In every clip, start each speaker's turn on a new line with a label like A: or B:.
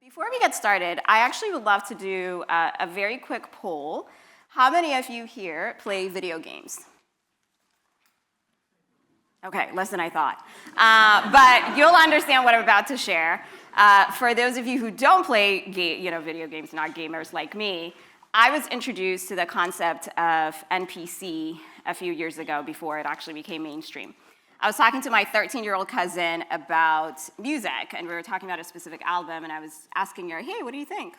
A: Before we get started, I actually would love to do a very quick poll. How many of you here play video games? Okay, less than I thought. But you'll understand what I'm about to share. For those of you who don't play video games, not gamers like me, I was introduced to the concept of NPC a few years ago before it actually became mainstream. I was talking to my 13-year-old cousin about music, and we were talking about a specific album, and I was asking her, hey, what do you think?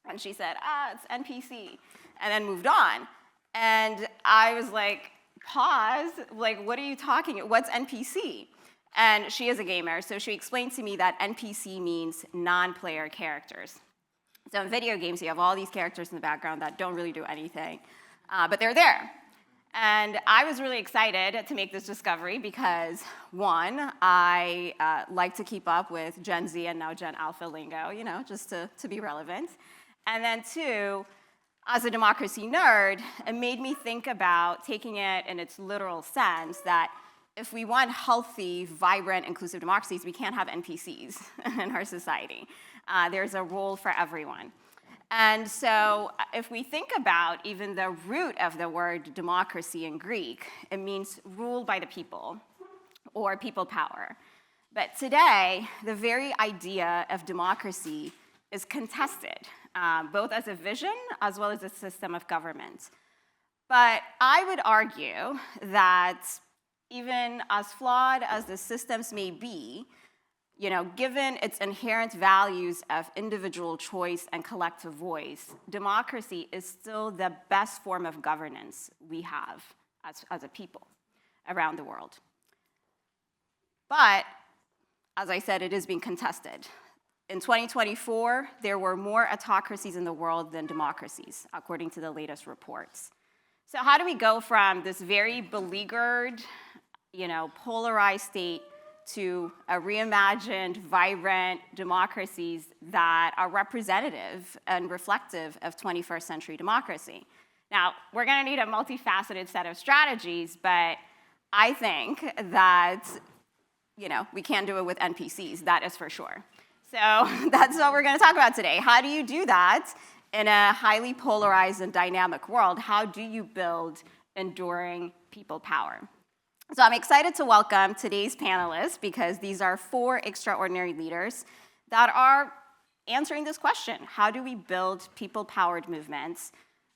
A: And she said, it's NPC, and then moved on. And I was like, pause, like, what are you talking about? What's NPC? And she is a gamer, so she explained to me that NPC means non-player characters. So in video games, you have all these characters in the background that don't really do anything, but they're there. And I was really excited to make this discovery because, one, I like to keep up with Gen Z and now Gen Alpha lingo, just to be relevant. And then two, as a democracy nerd, it made me think about taking it in its literal sense that if we want healthy, vibrant, inclusive democracies, we can't have NPCs in our society. There's a role for everyone. And so if we think about even the root of the word democracy in Greek, it means ruled by the people or people power. But today, the very idea of democracy is contested, both as a vision as well as a system of government. But I would argue that even as flawed as the systems may be, given its inherent values of individual choice and collective voice, democracy is still the best form of governance we have as a people around the world. But, as I said, it is being contested. In 2024, there were more autocracies in the world than democracies, according to the latest reports. So how do we go from this very beleaguered, polarized state to a reimagined, vibrant democracies that are representative and reflective of 21st century democracy? Now, we're going to need a multifaceted set of strategies, but I think that, we can't do it with NPCs, that is for sure. So that's what we're going to talk about today. How do you do that in a highly polarized and dynamic world? How do you build enduring people power? So I'm excited to welcome today's panelists because these are 4 extraordinary leaders that are answering this question. How do we build people-powered movements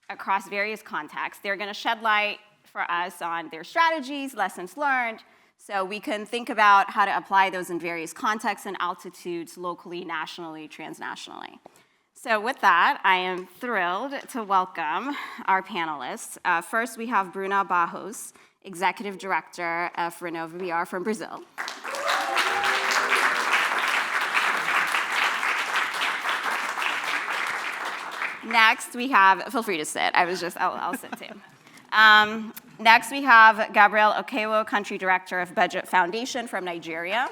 A: across various contexts? They're going to shed light for us on their strategies, lessons learned, so we can think about how to apply those in various contexts and altitudes, locally, nationally, transnationally. So with that, I am thrilled to welcome our panelists. First, we have Bruna Barros, Executive Director of RenovaBR from Brazil. Next, we have, feel free to sit, I'll sit too. Next, we have Gabriel Okeowo, Country Director of BudgIT Foundation from Nigeria.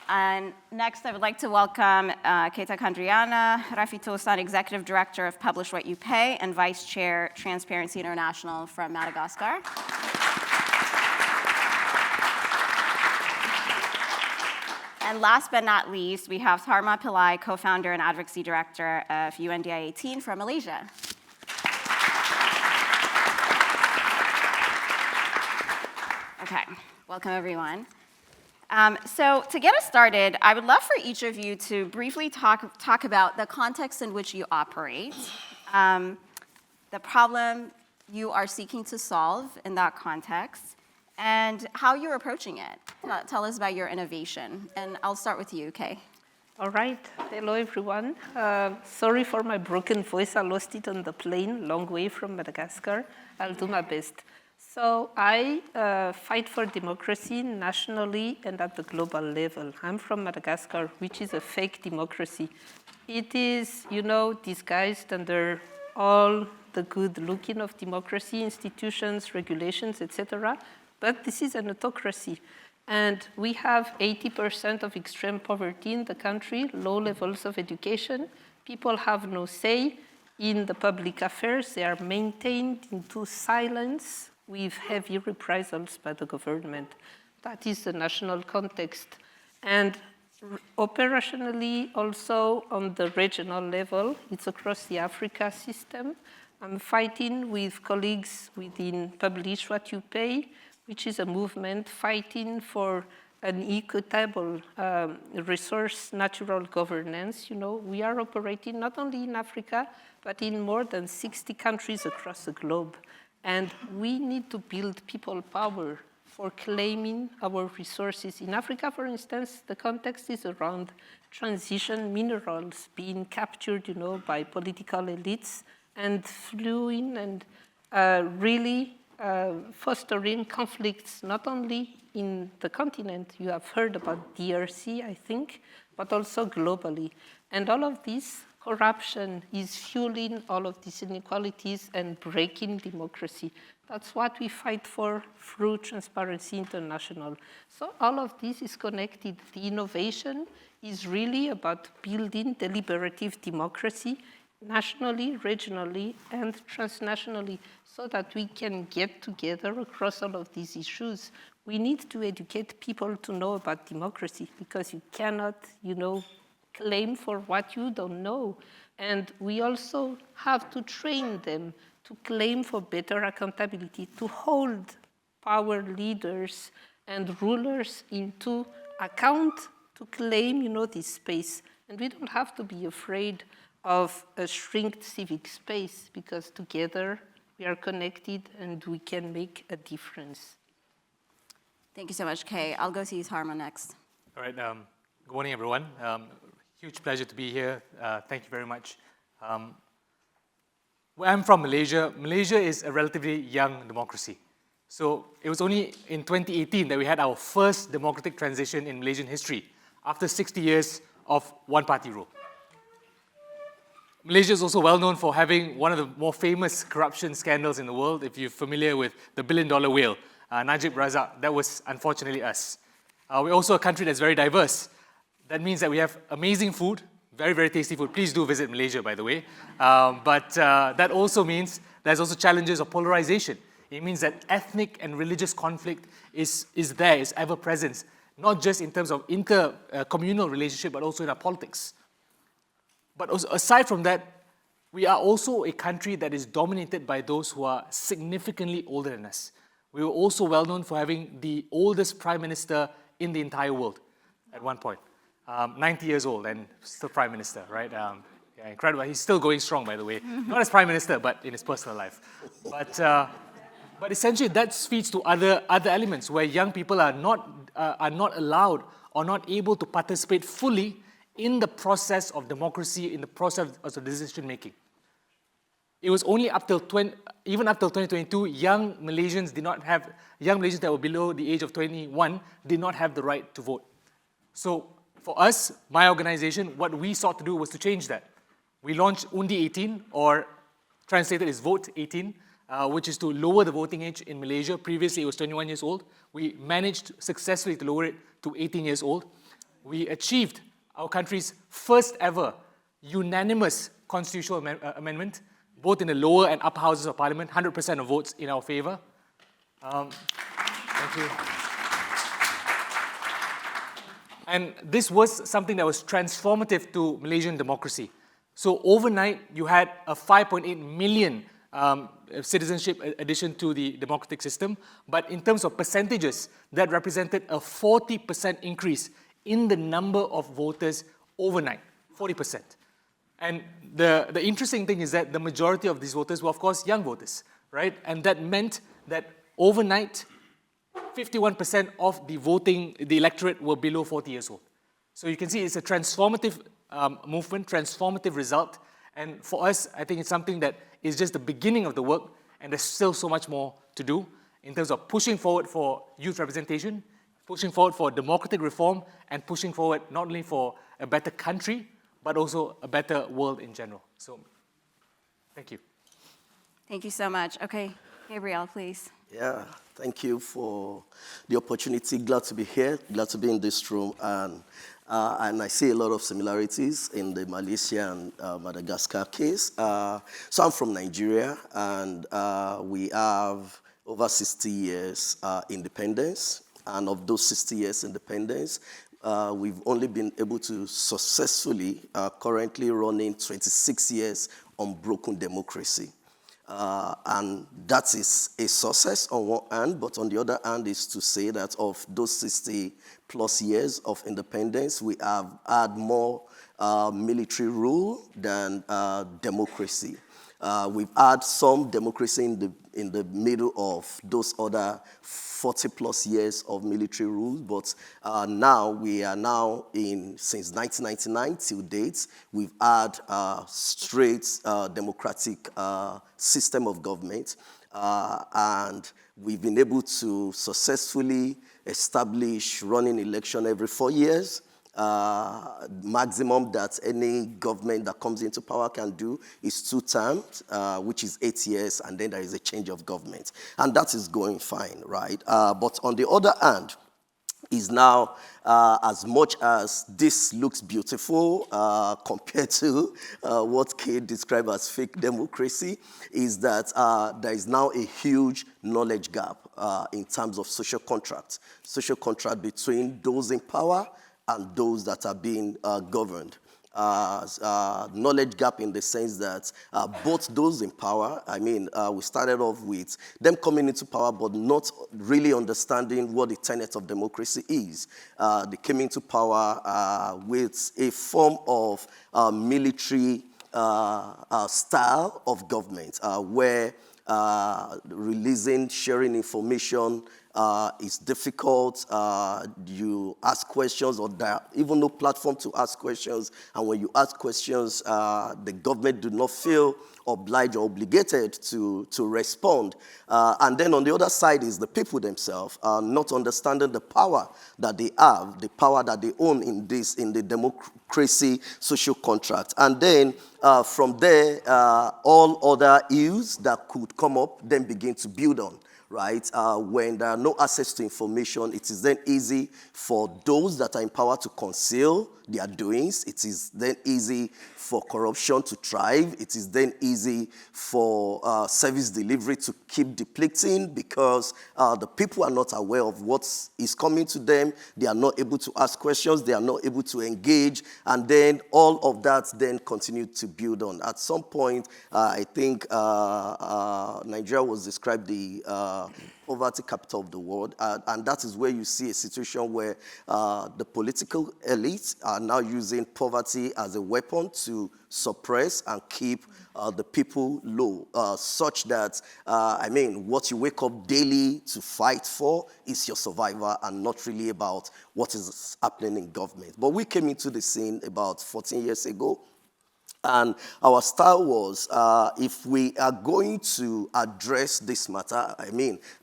A: And next, I would like to welcome Ketakandriana Rafitoson, Executive Director of Publish What You Pay and Vice Chair, Transparency International from Madagascar. And last but not least, we have Tharma Pillai, Co-founder and Advocacy Director of UNDI 18 from Malaysia. Okay, welcome everyone. So to get us started, I would love for each of you to briefly talk about the context in which you operate, the problem you are seeking to solve in that context, and how you're approaching it. Tell us about your innovation. And I'll start with you, Kay.
B: All right. Hello, everyone. Sorry for my broken voice. I lost it on the plane, long way from Madagascar. I'll do my best. So I fight for democracy nationally and at the global level. I'm from Madagascar, which is a fake democracy. It is, disguised under all the good looking of democracy, institutions, regulations, etc. But this is an autocracy. And we have 80% of extreme poverty in the country, low levels of education. People have no say in the public affairs. They are maintained into silence with heavy reprisals by the government. That is the national context. And operationally, also on the regional level, it's across the Africa system. I'm fighting with colleagues within Publish What You Pay, which is a movement fighting for an equitable resource natural governance. You know, we are operating not only in Africa, but in more than 60 countries across the globe. And we need to build people power for claiming our resources. In Africa, for instance, the context is around transition minerals being captured, you know, by political elites and flowing and really fostering conflicts, not only in the continent. You have heard about DRC, I think, but also globally. And all of this corruption is fueling all of these inequalities and breaking democracy. That's what we fight for through Transparency International. So all of this is connected. The innovation is really about building deliberative democracy nationally, regionally, and transnationally, so that we can get together across all of these issues. We need to educate people to know about democracy, because you cannot, you know, claim for what you don't know. And we also have to train them to claim for better accountability, to hold power leaders and rulers into account, to claim, you know, this space. And we don't have to be afraid of a shrinked civic space, because together we are connected and we can make a difference.
A: Thank you so much, Kay. I'll go see Tharma next.
C: All right, good morning, everyone. Huge pleasure to be here. Thank you very much. Where I'm from, Malaysia is a relatively young democracy. So it was only in 2018 that we had our first democratic transition in Malaysian history, after 60 years of one-party rule. Malaysia is also well known for having one of the more famous corruption scandals in the world. If you're familiar with the billion-dollar whale, Najib Razak, that was unfortunately us. We're also a country that's very diverse. That means that we have amazing food, very, very tasty food. Please do visit Malaysia, by the way. But that also means there's also challenges of polarization. It means that ethnic and religious conflict is there, is ever present, not just in terms of inter-communal relationship, but also in our politics. But also, aside from that, we are also a country that is dominated by those who are significantly older than us. We were also well known for having the oldest prime minister in the entire world at one point. 90 years old and still prime minister, right? Yeah, incredible. He's still going strong, by the way. Not as prime minister, but in his personal life. But essentially, that speaks to other elements where young people are not allowed or not able to participate fully in the process of democracy, in the process of decision making. It was only even up till 2022, young Malaysians that were below the age of 21 did not have the right to vote. So for us, my organization, what we sought to do was to change that. We launched Undi 18, or translated as Vote 18, which is to lower the voting age in Malaysia. Previously, it was 21 years old. We managed successfully to lower it to 18 years old. We achieved our country's first ever unanimous constitutional amendment, both in the lower and upper houses of parliament, 100% of votes in our favor. Thank you. And this was something that was transformative to Malaysian democracy. So overnight, you had a 5.8 million citizenship addition to the democratic system. But in terms of percentages, that represented a 40% increase in the number of voters overnight, 40%. And the interesting thing is that the majority of these voters were, of course, young voters, right? And that meant that overnight, 51% of the electorate were below 40 years old. So you can see it's a transformative movement, transformative result. And for us, I think it's something that is just the beginning of the work, and there's still so much more to do in terms of pushing forward for youth representation, pushing forward for democratic reform, and pushing forward not only for a better country, but also a better world in general. So, thank you.
A: Thank you so much. Okay, Gabriel, please.
D: Yeah, thank you for the opportunity. Glad to be here, glad to be in this room. And I see a lot of similarities in the Malaysia and Madagascar case. So I'm from Nigeria, and we have over 60 years independence. and of those 60 years independence, we've only been able to successfully, currently running 26 years unbroken democracy. And that is a success on one hand, but on the other hand is to say that of those 60 plus years of independence, we have had more military rule than democracy. We've had some democracy in the middle of those other 40 plus years of military rule, but now we are since 1999 till date, we've had a straight democratic system of government, and we've been able to successfully establish running election every 4 years. Maximum that any government that comes into power can do is 2 terms, which is 8 years, and then there is a change of government. And that is going fine, right? But on the other hand, is now, as much as this looks beautiful compared to what Kate described as fake democracy, is that there is now a huge knowledge gap in terms of social contract between those in power and those that are being governed. Knowledge gap in the sense that both those in power, we started off with them coming into power but not really understanding what the tenet of democracy is. They came into power with a form of military style of government where sharing information is difficult. You ask questions, or there are even no platform to ask questions. And when you ask questions, the government do not feel obliged or obligated to respond. And then on the other side is the people themselves, not understanding the power that they have, the power that they own in the democracy social contract. And then from there, all other ills that could come up then begin to build on. Right? When there are no access to information, it is then easy for those that are in power to conceal their doings. It is then easy for corruption to thrive. It is then easy for service delivery to keep depleting because the people are not aware of what is coming to them. They are not able to ask questions. They are not able to engage. And then all of that then continued to build on. At some point, I think Nigeria was described the poverty capital of the world, and that is where you see a situation where the political elites are now using poverty as a weapon to suppress and keep the people low, such that, what you wake up daily to fight for is your survival and not really about what is happening in government. But we came into the scene about 14 years ago, and our style was, if we are going to address this matter,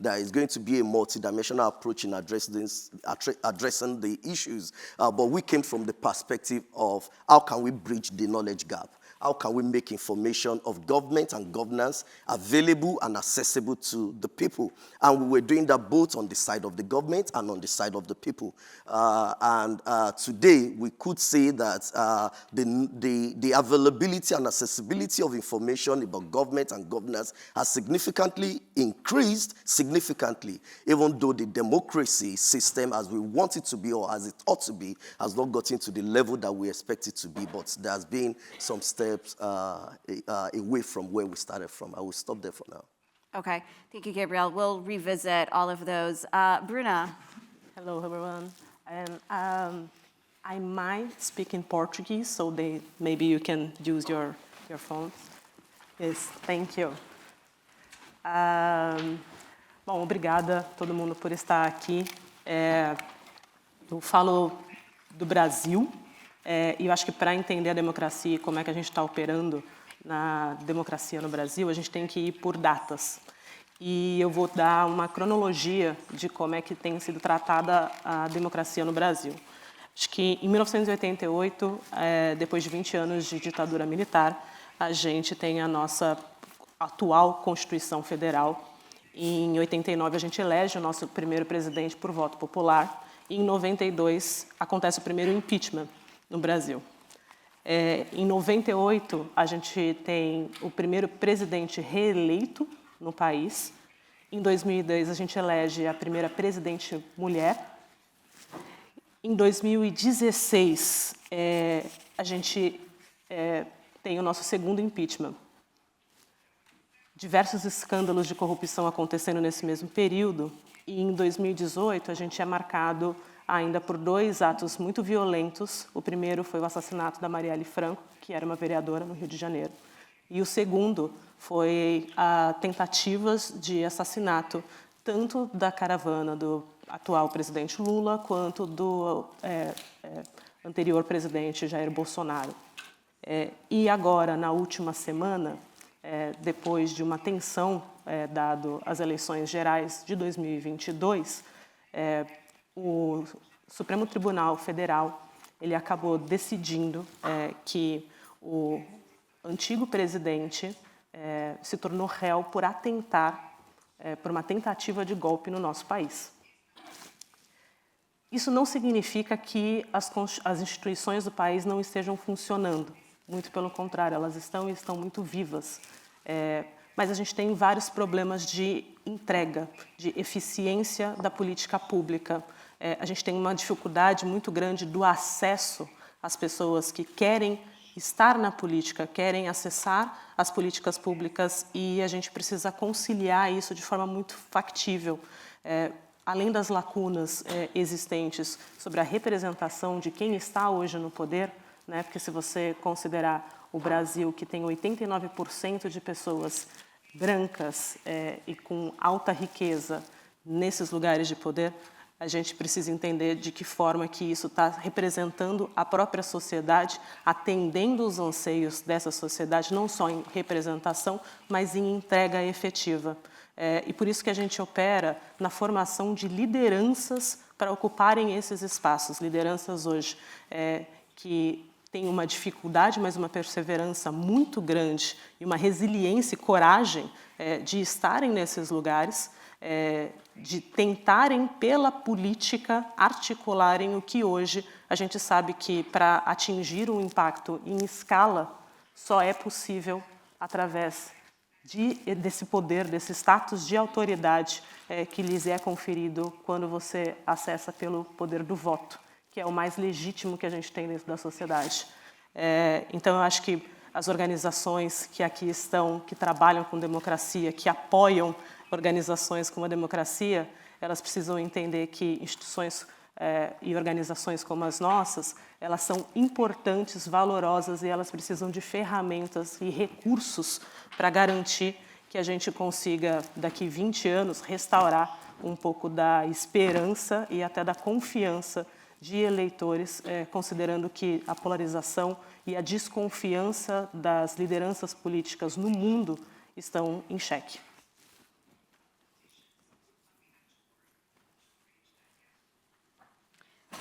D: there is going to be a multidimensional approach in addressing the issues. But we came from the perspective of how can we bridge the knowledge gap? How can we make information of government and governance available and accessible to the people? And we were doing that both on the side of the government and on the side of the people. Today, we could say that the availability and accessibility of information about government and governance has significantly increased, even though the democracy system as we want it to be or as it ought to be has not gotten to the level that we expect it to be. But there has been some steps away from where we started from. I will stop there for now.
A: Okay, thank you, Gabriel. We'll revisit all of those. Bruna.
E: Hello, everyone. I might speak in Portuguese, so maybe you can use your phones. Yes, thank you. Bom, obrigada todo mundo por estar aqui. Eu falo do Brasil. E eu acho que para entender a democracia e como é que a gente está operando na democracia no Brasil, a gente tem que ir por datas. E eu vou dar uma cronologia de como é que tem sido tratada a democracia no Brasil. Acho que em 1988, depois de 20 anos de ditadura militar, a gente tem a nossa atual Constituição Federal. Em 89, a gente elege o nosso primeiro presidente por voto popular. E em 92, acontece o primeiro impeachment no Brasil. Em 98, a gente tem o primeiro presidente reeleito no país. Em 2002, a gente elege a primeira presidente mulher. Em 2016, a gente tem o nosso segundo impeachment. Diversos escândalos de corrupção acontecendo nesse mesmo período. E em 2018, a gente é marcado ainda por 2 atos muito violentos. O primeiro foi o assassinato da Marielle Franco, que era uma vereadora no Rio de Janeiro. E o segundo foi tentativas de assassinato tanto da caravana do atual presidente Lula quanto do anterior presidente Jair Bolsonaro. E agora, na última semana, depois de uma tensão dado as eleições gerais de 2022, o Supremo Tribunal Federal ele acabou decidindo que o antigo presidente se tornou réu por atentar por uma tentativa de golpe no nosso país. Isso não significa que as instituições do país não estejam funcionando. Muito pelo contrário, elas estão muito vivas. Mas a gente tem vários problemas de entrega, de eficiência da política pública. A gente tem uma dificuldade muito grande do acesso às pessoas que querem estar na política, querem acessar as políticas públicas e a gente precisa conciliar isso de forma muito factível. Além das lacunas existentes sobre a representação de quem está hoje no poder, né, porque se você considerar o Brasil, que tem 89% de pessoas brancas e com alta riqueza nesses lugares de poder, a gente precisa entender de que forma que isso está representando a própria sociedade, atendendo os anseios dessa sociedade, não só em representação, mas em entrega efetiva. E por isso que a gente opera na formação de lideranças para ocuparem esses espaços. Lideranças hoje que têm uma dificuldade, mas uma perseverança muito grande e uma resiliência e coragem de estarem nesses lugares, de tentarem, pela política, articularem o que hoje a gente sabe que, para atingir um impacto em escala, só é possível através desse poder, desse status de autoridade que lhes é conferido quando você acessa pelo poder do voto, que é o mais legítimo que a gente tem dentro da sociedade. Então, eu acho que as organizações que aqui estão, que trabalham com democracia, que apoiam organizações como a democracia, elas precisam entender que instituições e organizações como as nossas, elas são importantes, valorosas e elas precisam de ferramentas e recursos para garantir que a gente consiga, daqui 20 anos, restaurar um pouco da esperança e até da confiança de eleitores, considerando que a polarização e a desconfiança das lideranças políticas no mundo estão em xeque.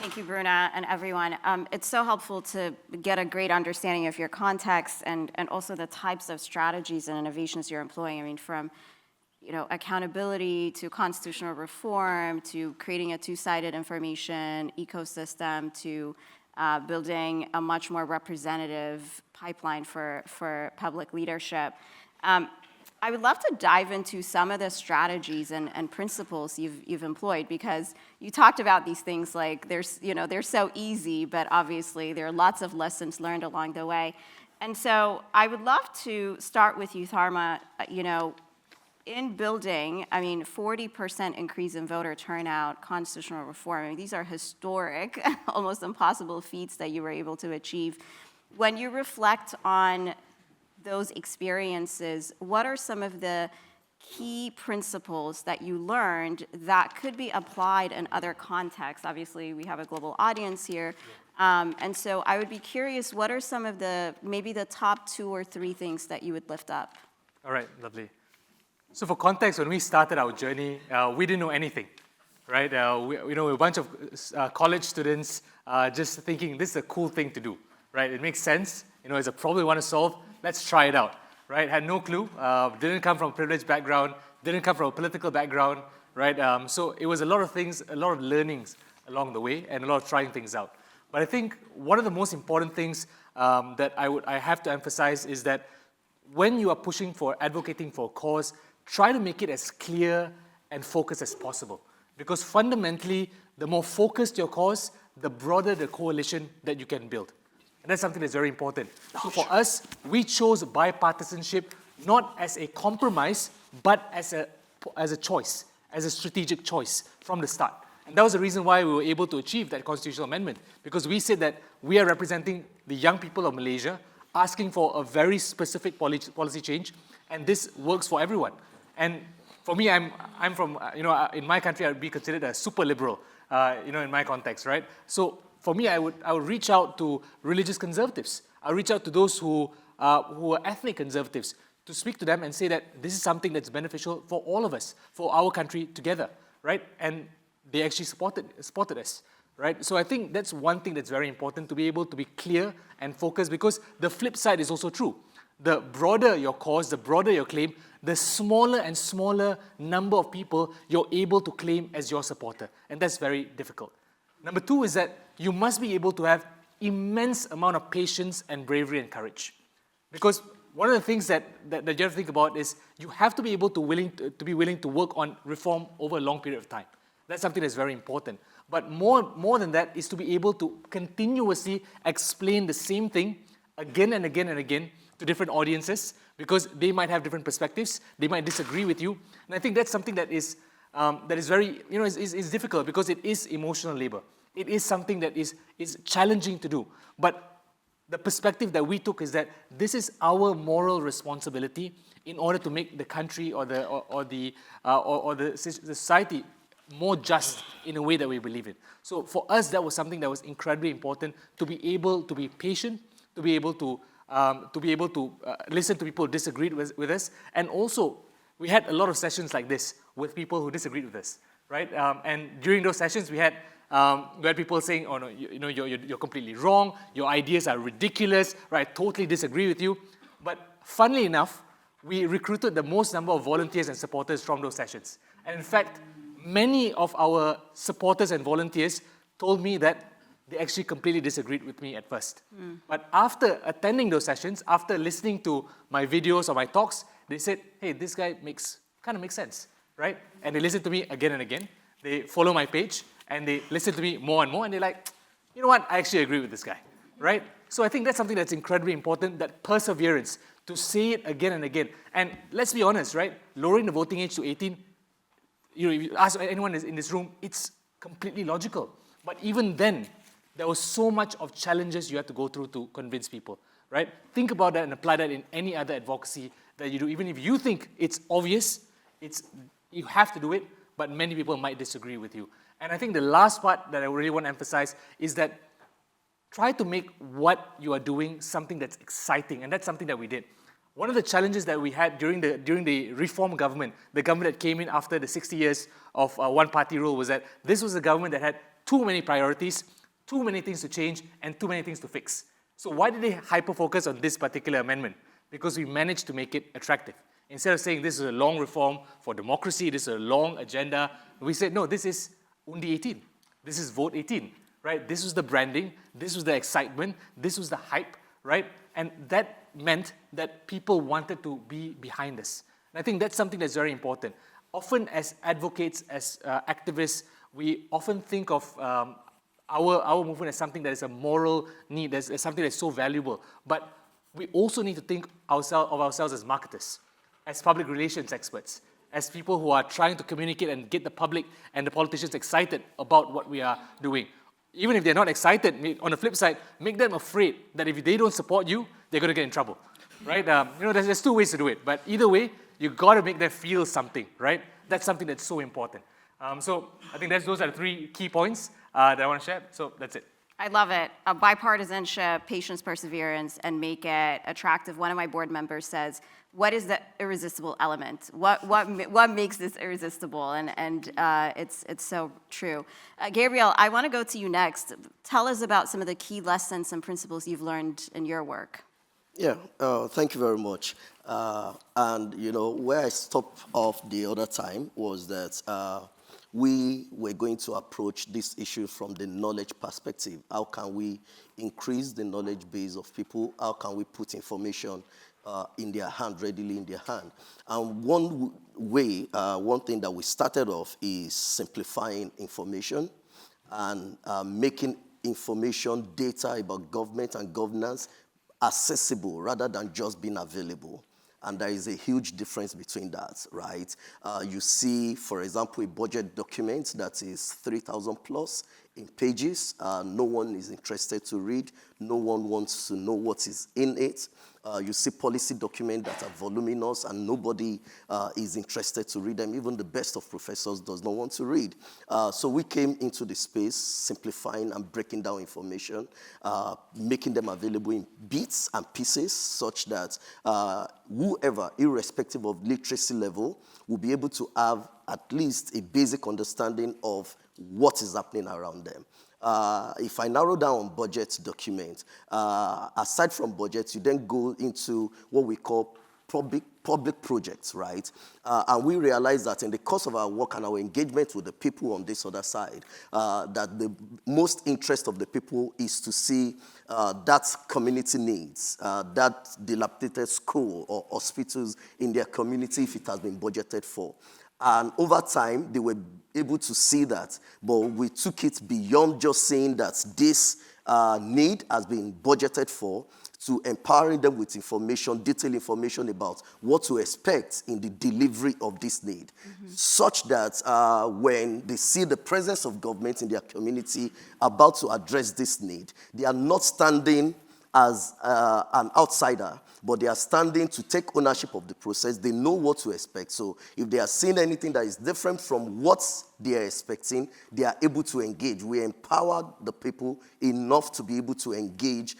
A: Thank you, Bruna, and everyone. It's so helpful to get a great understanding of your context and also the types of strategies and innovations you're employing. I mean, from accountability to constitutional reform to creating a two-sided information ecosystem to building a much more representative pipeline for public leadership. I would love to dive into some of the strategies and principles you've employed, because you talked about these things like they're so easy, but obviously there are lots of lessons learned along the way. And so I would love to start with you, Tharma. In building, 40% increase in voter turnout, constitutional reform, these are historic, almost impossible feats that you were able to achieve. When you reflect on those experiences, what are some of the key principles that you learned that could be applied in other contexts? Obviously, we have a global audience here. And so I would be curious, what are some of maybe the top 2 or 3 things that you would lift up?
C: All right, lovely. So for context, when we started our journey, we didn't know anything, right? We're a bunch of college students just thinking this is a cool thing to do, right? It makes sense. It's a problem we want to solve. Let's try it out, right? Had no clue. Didn't come from a privileged background. Didn't come from a political background, right? So it was a lot of things, a lot of learnings along the way, and a lot of trying things out. But I think one of the most important things that I have to emphasize is that when you are pushing for, advocating for a cause, try to make it as clear and focused as possible. Because fundamentally, the more focused your cause, the broader the coalition that you can build. And that's something that's very important. So for us, we chose bipartisanship not as a compromise, but as a choice, as a strategic choice from the start. And that was the reason why we were able to achieve that constitutional amendment, because we said that we are representing the young people of Malaysia, asking for a very specific policy change, and this works for everyone. And for me, I'm from, in my country, I would be considered a super liberal, in my context, right? So for me, I would reach out to religious conservatives. I reach out to those who are ethnic conservatives to speak to them and say that this is something that's beneficial for all of us, for our country together, right? And they actually supported us, right? So I think that's one thing that's very important, to be able to be clear and focused, because the flip side is also true. The broader your cause, the broader your claim, the smaller and smaller number of people you're able to claim as your supporter. And that's very difficult. Number two is that you must be able to have immense amount of patience and bravery and courage. Because one of the things that you have to think about is you have to be able to be willing to work on reform over a long period of time. That's something that's very important. But more than that is to be able to continuously explain the same thing again and again and again to different audiences, because they might have different perspectives, they might disagree with you. And I think that's something that is very, is difficult, because it is emotional labor. It is something that is challenging to do. But the perspective that we took is that this is our moral responsibility in order to make the country or the society more just in a way that we believe in. So for us, that was something that was incredibly important, to be able to be patient, to be able to listen to people who disagreed with us, and also we had a lot of sessions like this with people who disagreed with us, right? And during those sessions, we had people saying, "Oh no, you're completely wrong. Your ideas are ridiculous. Right? I totally disagree with you." But funnily enough, we recruited the most number of volunteers and supporters from those sessions. And in fact, many of our supporters and volunteers told me that they actually completely disagreed with me at first. But after attending those sessions, after listening to my videos or my talks, they said, "Hey, this guy kind of makes sense," right? And they listen to me again and again. They follow my page and they listen to me more and more, and they're like, "You know what? I actually agree with this guy," right? So I think that's something that's incredibly important, that perseverance, to say it again and again. And let's be honest, right? Lowering the voting age to 18, if you ask anyone in this room, it's completely logical. But even then, there was so much of challenges you had to go through to convince people, right? Think about that and apply that in any other advocacy that you do. Even if you think it's obvious, you have to do it, but many people might disagree with you. And I think the last part that I really want to emphasize is that try to make what you are doing something that's exciting, and that's something that we did. One of the challenges that we had during the reform government, the government that came in after the 60 years of one-party rule, was that this was a government that had too many priorities, too many things to change, and too many things to fix. So why did they hyper-focus on this particular amendment? Because we managed to make it attractive. Instead of saying this is a long reform for democracy, this is a long agenda, we said, no, this is Undi 18. This is Vote 18, right? This was the branding, this was the excitement, this was the hype, right? And that meant that people wanted to be behind us. And I think that's something that's very important. Often as advocates, as activists, we often think of our movement as something that is a moral need, as something that's so valuable. But we also need to think of ourselves as marketers, as public relations experts, as people who are trying to communicate and get the public and the politicians excited about what we are doing. Even if they're not excited, on the flip side, make them afraid that if they don't support you, they're going to get in trouble, right? There's two ways to do it, but either way, you got to make them feel something, right? That's something that's so important. So I think those are the 3 key points that I want to share. So that's it.
A: I love it. Bipartisanship, patience, perseverance, and make it attractive. One of my board members says, "What is the irresistible element? What makes this irresistible?" And it's so true. Gabriel, I want to go to you next. Tell us about some of the key lessons and principles you've learned in your work.
D: Yeah, thank you very much. And where I stopped off the other time was that we were going to approach this issue from the knowledge perspective. How can we increase the knowledge base of people? How can we put information in their hand, readily in their hand? And one way, one thing that we started off is simplifying information and making information, data about government and governance accessible rather than just being available. And there is a huge difference between that, right? You see, for example, a budget document that is 3,000 plus in pages. No one is interested to read. No one wants to know what is in it. You see policy documents that are voluminous and nobody is interested to read them. Even the best of professors does not want to read. So we came into the space simplifying and breaking down information, making them available in bits and pieces such that whoever, irrespective of literacy level, will be able to have at least a basic understanding of what is happening around them. If I narrow down on budget document, aside from budget, you then go into what we call public projects, right? And we realize that in the course of our work and our engagement with the people on this other side, that the most interest of the people is to see that community needs, that dilapidated school or hospitals in their community if it has been budgeted for. And over time, they were able to see that, but we took it beyond just saying that this need has been budgeted for to empowering them with information, detailed information about what to expect in the delivery of this need, such that when they see the presence of government in their community about to address this need, they are not standing as an outsider, but they are standing to take ownership of the process. They know what to expect. So if they are seeing anything that is different from what they are expecting, they are able to engage. We empower the people enough to be able to engage,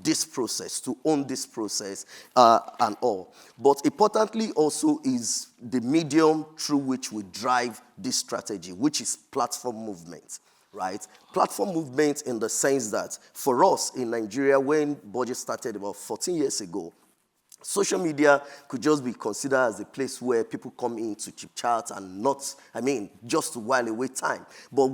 D: this process, to own this process and all. But importantly also is the medium through which we drive this strategy, which is platform movement. Right? Platform movement in the sense that for us in Nigeria, when BudgIT started about 14 years ago, social media could just be considered as a place where people come in to chit chat and just to while away time. But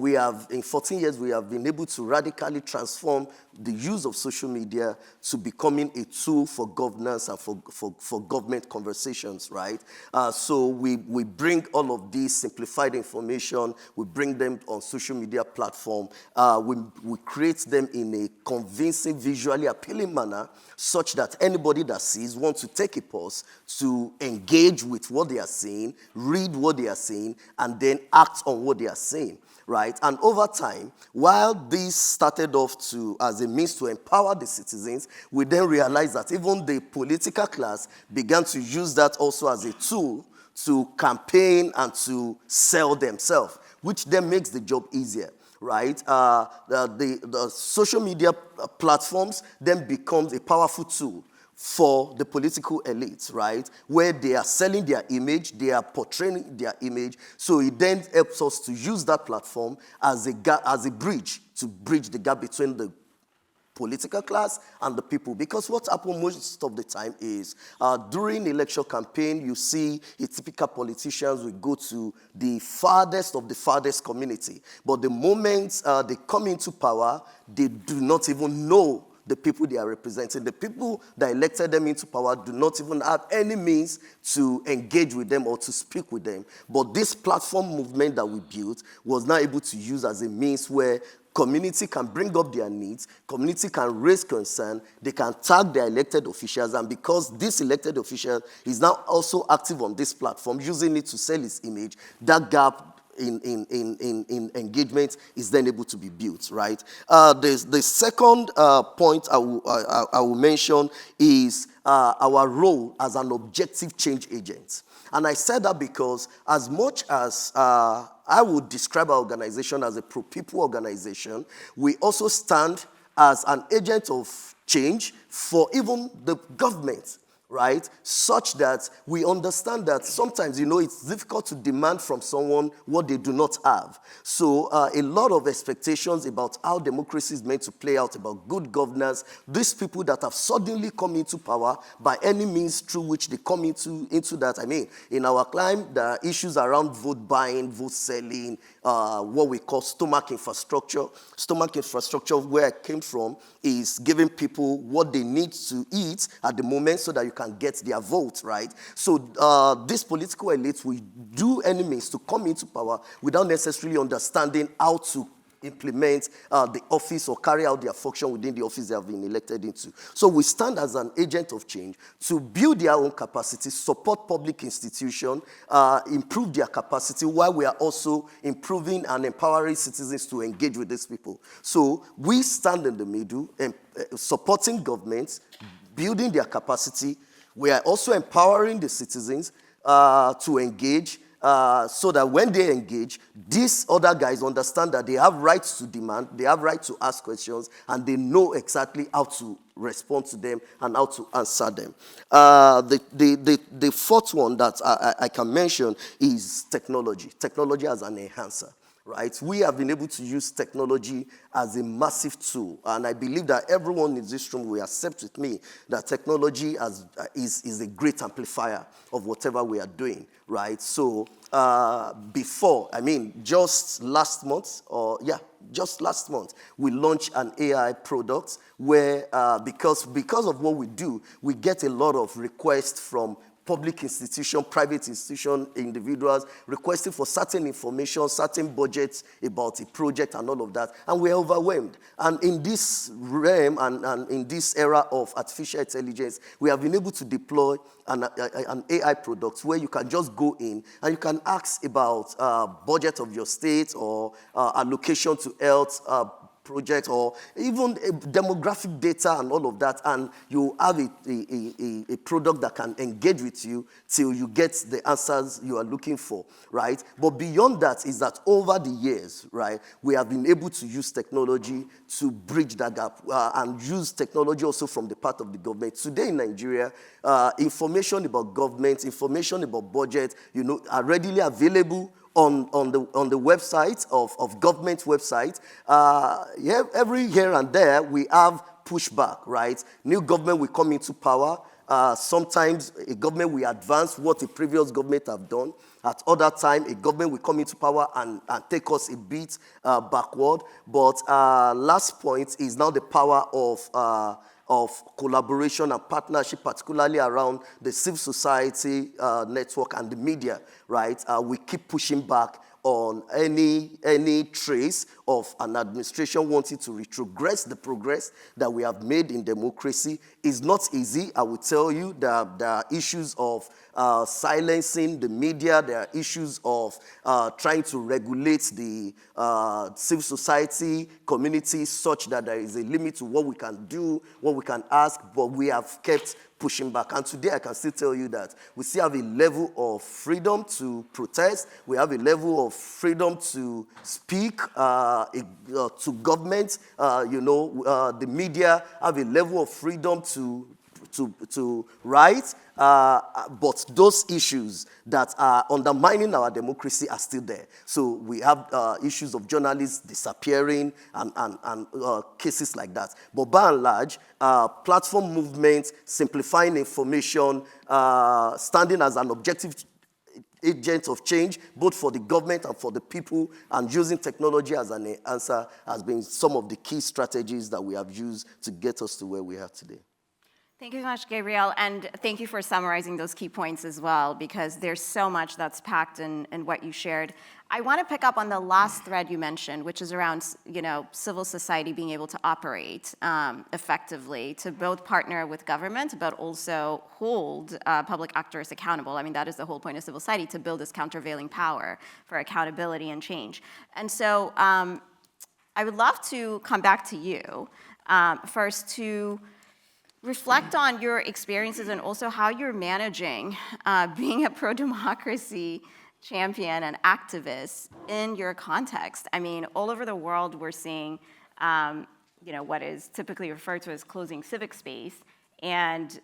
D: in 14 years, we have been able to radically transform the use of social media to becoming a tool for governance and for government conversations, right? So we bring all of these simplified information, we bring them on social media platform, we create them in a convincing, visually appealing manner such that anybody that sees wants to take a pause to engage with what they are saying, read what they are saying, and then act on what they are saying. Right? And over time, while this started off as a means to empower the citizens, we then realized that even the political class began to use that also as a tool to campaign and to sell themselves, which then makes the job easier. Right? The social media platforms then becomes a powerful tool for the political elites, right? Where they are selling their image, they are portraying their image. So it then helps us to use that platform as a bridge to bridge the gap between the political class and the people. Because what happens most of the time is during election campaign, you see a typical politicians will go to the farthest of the farthest community. But the moment they come into power, they do not even know the people they are representing. The people that elected them into power do not even have any means to engage with them or to speak with them. But this platform movement that we built was now able to use as a means where community can bring up their needs, community can raise concern, they can tag their elected officials, and because this elected official is now also active on this platform, using it to sell his image, that gap in engagement is then able to be built, right? The second point I will mention is our role as an objective change agent. And I said that because as much as I would describe our organization as a pro-people organization, we also stand as an agent of change for even the government, right? Such that we understand that sometimes, it's difficult to demand from someone what they do not have. So a lot of expectations about how democracy is meant to play out, about good governance, these people that have suddenly come into power by any means through which they come into that. I mean, in our climb, there are issues around vote buying, vote selling, what we call stomach infrastructure. Stomach infrastructure, where I came from, is giving people what they need to eat at the moment so that you can get their vote, right? So these political elites will do any means to come into power without necessarily understanding how to implement the office or carry out their function within the office they have been elected into. So we stand as an agent of change to build their own capacity, support public institutions, improve their capacity, while we are also improving and empowering citizens to engage with these people. So we stand in the middle, supporting governments, building their capacity. We are also empowering the citizens to engage, so that when they engage, these other guys understand that they have rights to demand, they have rights to ask questions, and they know exactly how to respond to them and how to answer them. The fourth one that I can mention is technology. Technology as an enhancer. Right? We have been able to use technology as a massive tool, and I believe that everyone in this room will accept with me that technology is a great amplifier of whatever we are doing, right? So just last month, we launched an AI product where, because of what we do, we get a lot of requests from public institution, private institution, individuals requesting for certain information, certain budgets about a project and all of that, and we're overwhelmed. And in this realm and in this era of artificial intelligence, we have been able to deploy an AI product where you can just go in and you can ask about budget of your state or allocation to health project, or even demographic data and all of that, and you have a product that can engage with you till you get the answers you are looking for, right? But beyond that is that over the years, right, we have been able to use technology to bridge that gap and use technology also from the part of the government. Today in Nigeria, information about government, information about budget, are readily available on the website of government website. Every here and there, we have pushback, right? New government will come into power. Sometimes a government will advance what the previous government have done. At other time, a government will come into power and take us a bit backward. But last point is now the power of collaboration and partnership, particularly around the civil society network and the media, right? We keep pushing back on any trace of an administration wanting to retrogress the progress that we have made in democracy. Is not easy, I will tell you. There are issues of silencing the media. There are issues of trying to regulate the civil society community such that there is a limit to what we can do, what we can ask, but we have kept pushing back. And today I can still tell you that we still have a level of freedom to protest. We have a level of freedom to speak to government. The media have a level of freedom to write. But those issues that are undermining our democracy are still there. So we have issues of journalists disappearing and cases like that. But by and large, platform movement, simplifying information, standing as an objective agent of change, both for the government and for the people, and using technology as an answer has been some of the key strategies that we have used to get us to where we are today.
A: Thank you so much, Gabriel, and thank you for summarizing those key points as well, because there's so much that's packed in what you shared. I want to pick up on the last thread you mentioned, which is around, civil society being able to operate effectively, to both partner with government, but also hold public actors accountable. I mean, that is the whole point of civil society, to build this countervailing power for accountability and change. And so I would love to come back to you first to reflect on your experiences and also how you're managing being a pro-democracy champion and activist in your context. I mean, all over the world, we're seeing, what is typically referred to as closing civic space, and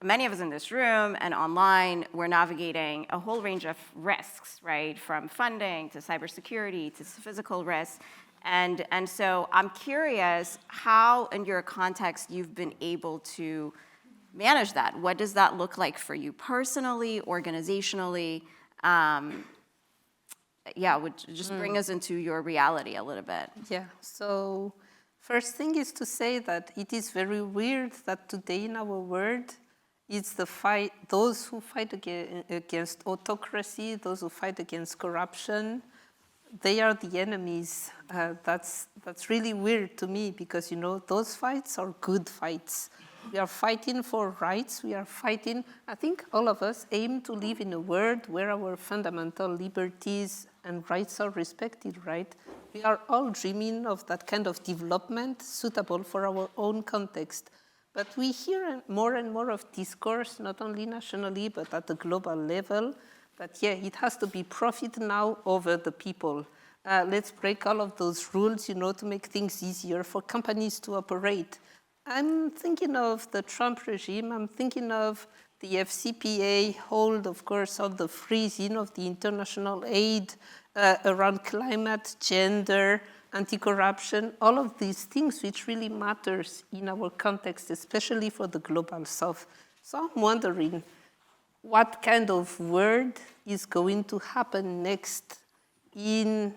A: many of us in this room and online, we're navigating a whole range of risks, right? From funding to cybersecurity to physical risks. And so I'm curious how, in your context, you've been able to manage that. What does that look like for you personally, organizationally? Would just bring us into your reality a little bit.
B: Yeah, so first thing is to say that it is very weird that today in our world, it's those who fight against autocracy, those who fight against corruption, they are the enemies. That's really weird to me because, those fights are good fights. We are fighting for rights. We are fighting, I think all of us aim to live in a world where our fundamental liberties and rights are respected, right? We are all dreaming of that kind of development suitable for our own context. But we hear more and more of discourse, not only nationally, but at the global level, that, it has to be profit now over the people. Let's break all of those rules, to make things easier for companies to operate. I'm thinking of the Trump regime. I'm thinking of the FCPA hold, of course, on the freezing of the international aid around climate, gender, anti-corruption, all of these things which really matters in our context, especially for the global south. So I'm wondering what kind of world is going to happen next, in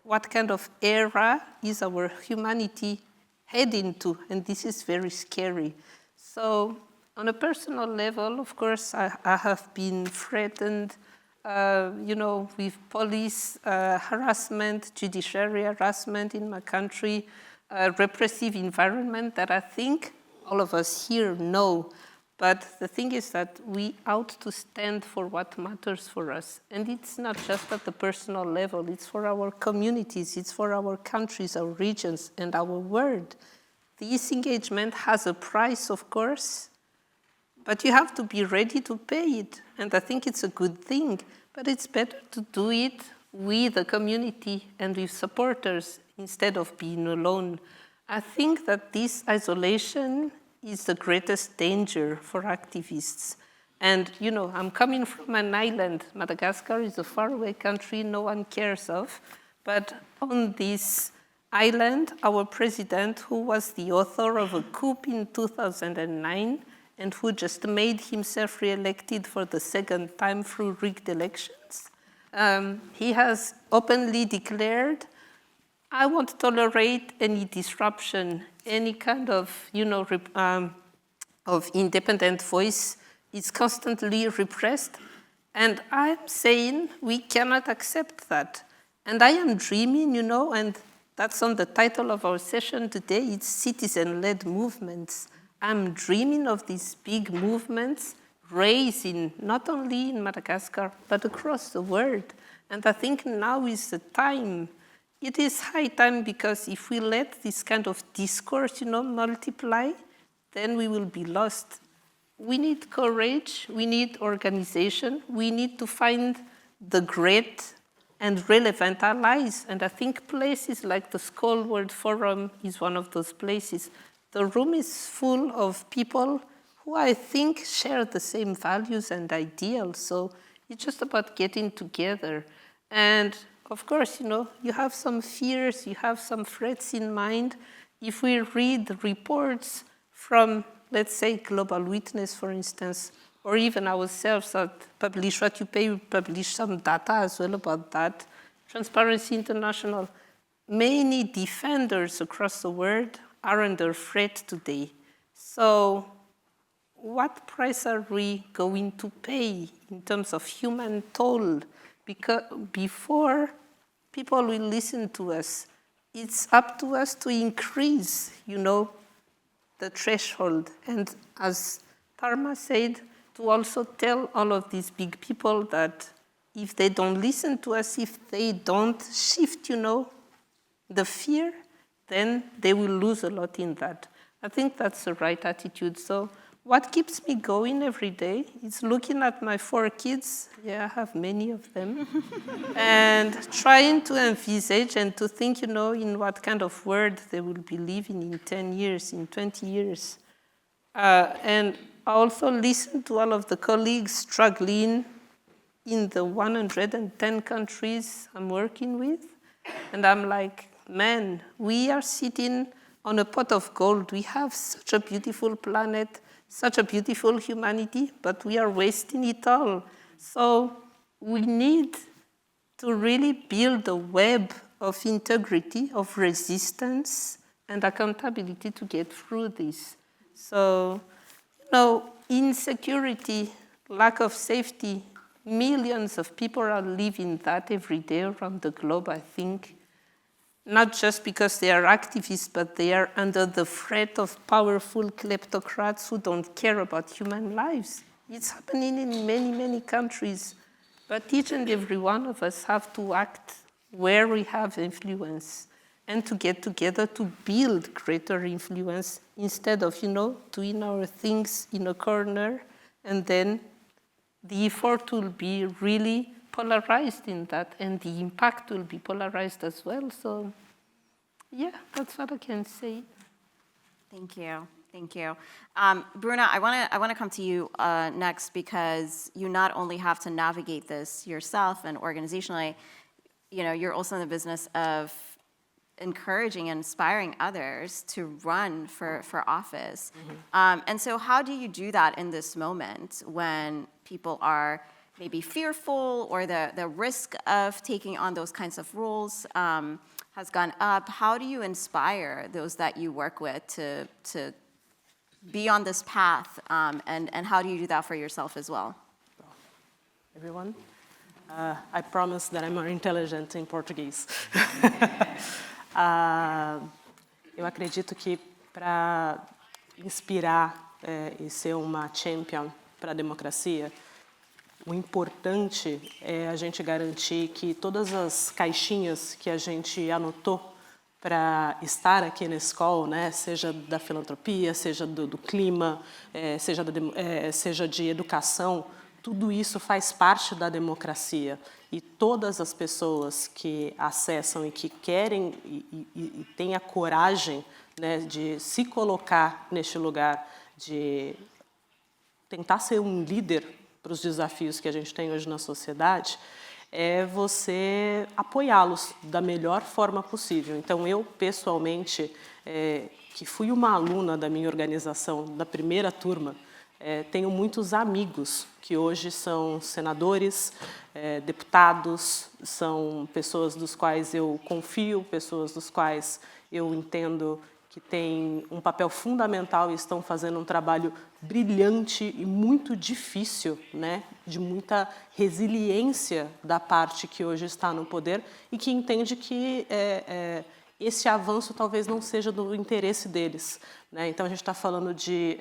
B: what kind of era is our humanity heading to, and this is very scary. So on a personal level, of course, I have been threatened, with police harassment, judiciary harassment in my country, repressive environment that I think all of us here know. But the thing is that we ought to stand for what matters for us. And it's not just at the personal level, it's for our communities, it's for our countries, our regions, and our world. This engagement has a price, of course, but you have to be ready to pay it. And I think it's a good thing, but it's better to do it with the community and with supporters instead of being alone. I think that this isolation is the greatest danger for activists. And, I'm coming from an island. Madagascar is a faraway country no one cares of. But on this island, our president, who was the author of a coup in 2009, and who just made himself re-elected for the second time through rigged elections, he has openly declared, I won't tolerate any disruption, any kind of, of independent voice is constantly repressed. And I'm saying we cannot accept that. And I am dreaming, and that's on the title of our session today, it's citizen-led movements. I'm dreaming of these big movements raising, not only in Madagascar, but across the world. And I think now is the time. It is high time, because if we let this kind of discourse, multiply, then we will be lost. We need courage, we need organization, we need to find the great and relevant allies. And I think places like the Skoll World Forum is one of those places. The room is full of people who I think share the same values and ideals. So it's just about getting together. And of course, you have some fears, you have some threats in mind. If we read the reports from, let's say, Global Witness, for instance, or even ourselves at Publish What You Pay, we publish some data as well about that. Transparency International, many defenders across the world are under threat today. So what price are we going to pay in terms of human toll? Because before people will listen to us, it's up to us to increase, the threshold. And as Tharma said, to also tell all of these big people that if they don't listen to us, if they don't shift, the fear, then they will lose a lot in that. I think that's the right attitude. So what keeps me going every day is looking at my 4 kids, I have many of them, and trying to envisage and to think, in what kind of world they will be living in 10 years, in 20 years. And I also listen to all of the colleagues struggling in the 110 countries I'm working with. And I'm like, man, we are sitting on a pot of gold. We have such a beautiful planet, such a beautiful humanity, but we are wasting it all. So we need to really build a web of integrity, of resistance, and accountability to get through this. So, insecurity, lack of safety, millions of people are living that every day around the globe, I think. Not just because they are activists, but they are under the threat of powerful kleptocrats who don't care about human lives. It's happening in many, many countries. But each and every one of us have to act where we have influence and to get together to build greater influence instead of, doing our things in a corner, and then the effort will be really polarized in that, and the impact will be polarized as well. So, yeah, that's what I can say.
A: Thank you. Thank you. Bruna, I want to come to you next, because you not only have to navigate this yourself and organizationally, you're also in the business of encouraging and inspiring others to run for office. Mm-hmm. And so how do you do that in this moment when people are maybe fearful, or the risk of taking on those kinds of roles has gone up? How do you inspire those that you work with to be on this path, and how do you do that for yourself as well?
E: Everyone, I promise that I'm more intelligent em português. Eu acredito que para inspirar e ser uma champion para a democracia, o importante é a gente garantir que todas as caixinhas que a gente anotou para estar aqui na Skoll, né, seja da filantropia, seja do clima, seja de educação, tudo isso faz parte da democracia. E todas as pessoas que acessam e que querem e têm a coragem, né, de se colocar neste lugar, de tentar ser um líder para os desafios que a gente tem hoje na sociedade, é você apoiá-los da melhor forma possível. Então, eu, pessoalmente, que fui uma aluna da minha organização, da primeira turma, tenho muitos amigos que hoje são senadores, deputados, são pessoas dos quais eu confio, pessoas dos quais eu entendo que têm um papel fundamental e estão fazendo um trabalho brilhante e muito difícil, né, de muita resiliência da parte que hoje está no poder e que entende que esse avanço talvez não seja do interesse deles, né? Então, a gente está falando de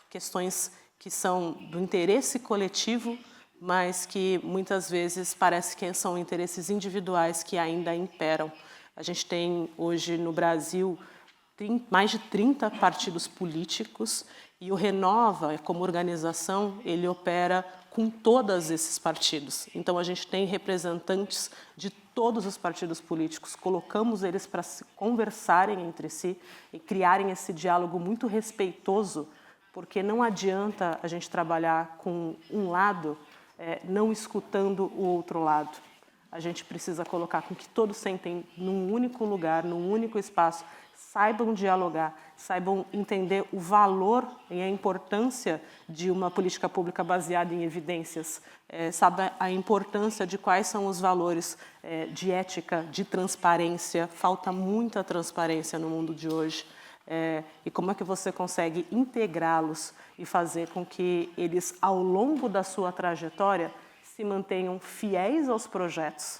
E: questões que são do interesse coletivo, mas que muitas vezes parece que são interesses individuais que ainda imperam. A gente tem hoje no Brasil mais de 30 partidos políticos, e o Renova, como organização, ele opera com todos esses partidos. Então, a gente tem representantes de todos os partidos políticos, colocamos eles para conversarem entre si e criarem esse diálogo muito respeitoso, porque não adianta a gente trabalhar com um lado não escutando o outro lado. A gente precisa colocar com que todos sentem num único lugar, num único espaço, saibam dialogar, saibam entender o valor e a importância de uma política pública baseada em evidências, sabe a importância de quais são os valores de ética, de transparência. Falta muita transparência no mundo de hoje. E como é que você consegue integrá-los e fazer com que eles, ao longo da sua trajetória, se mantenham fiéis aos projetos,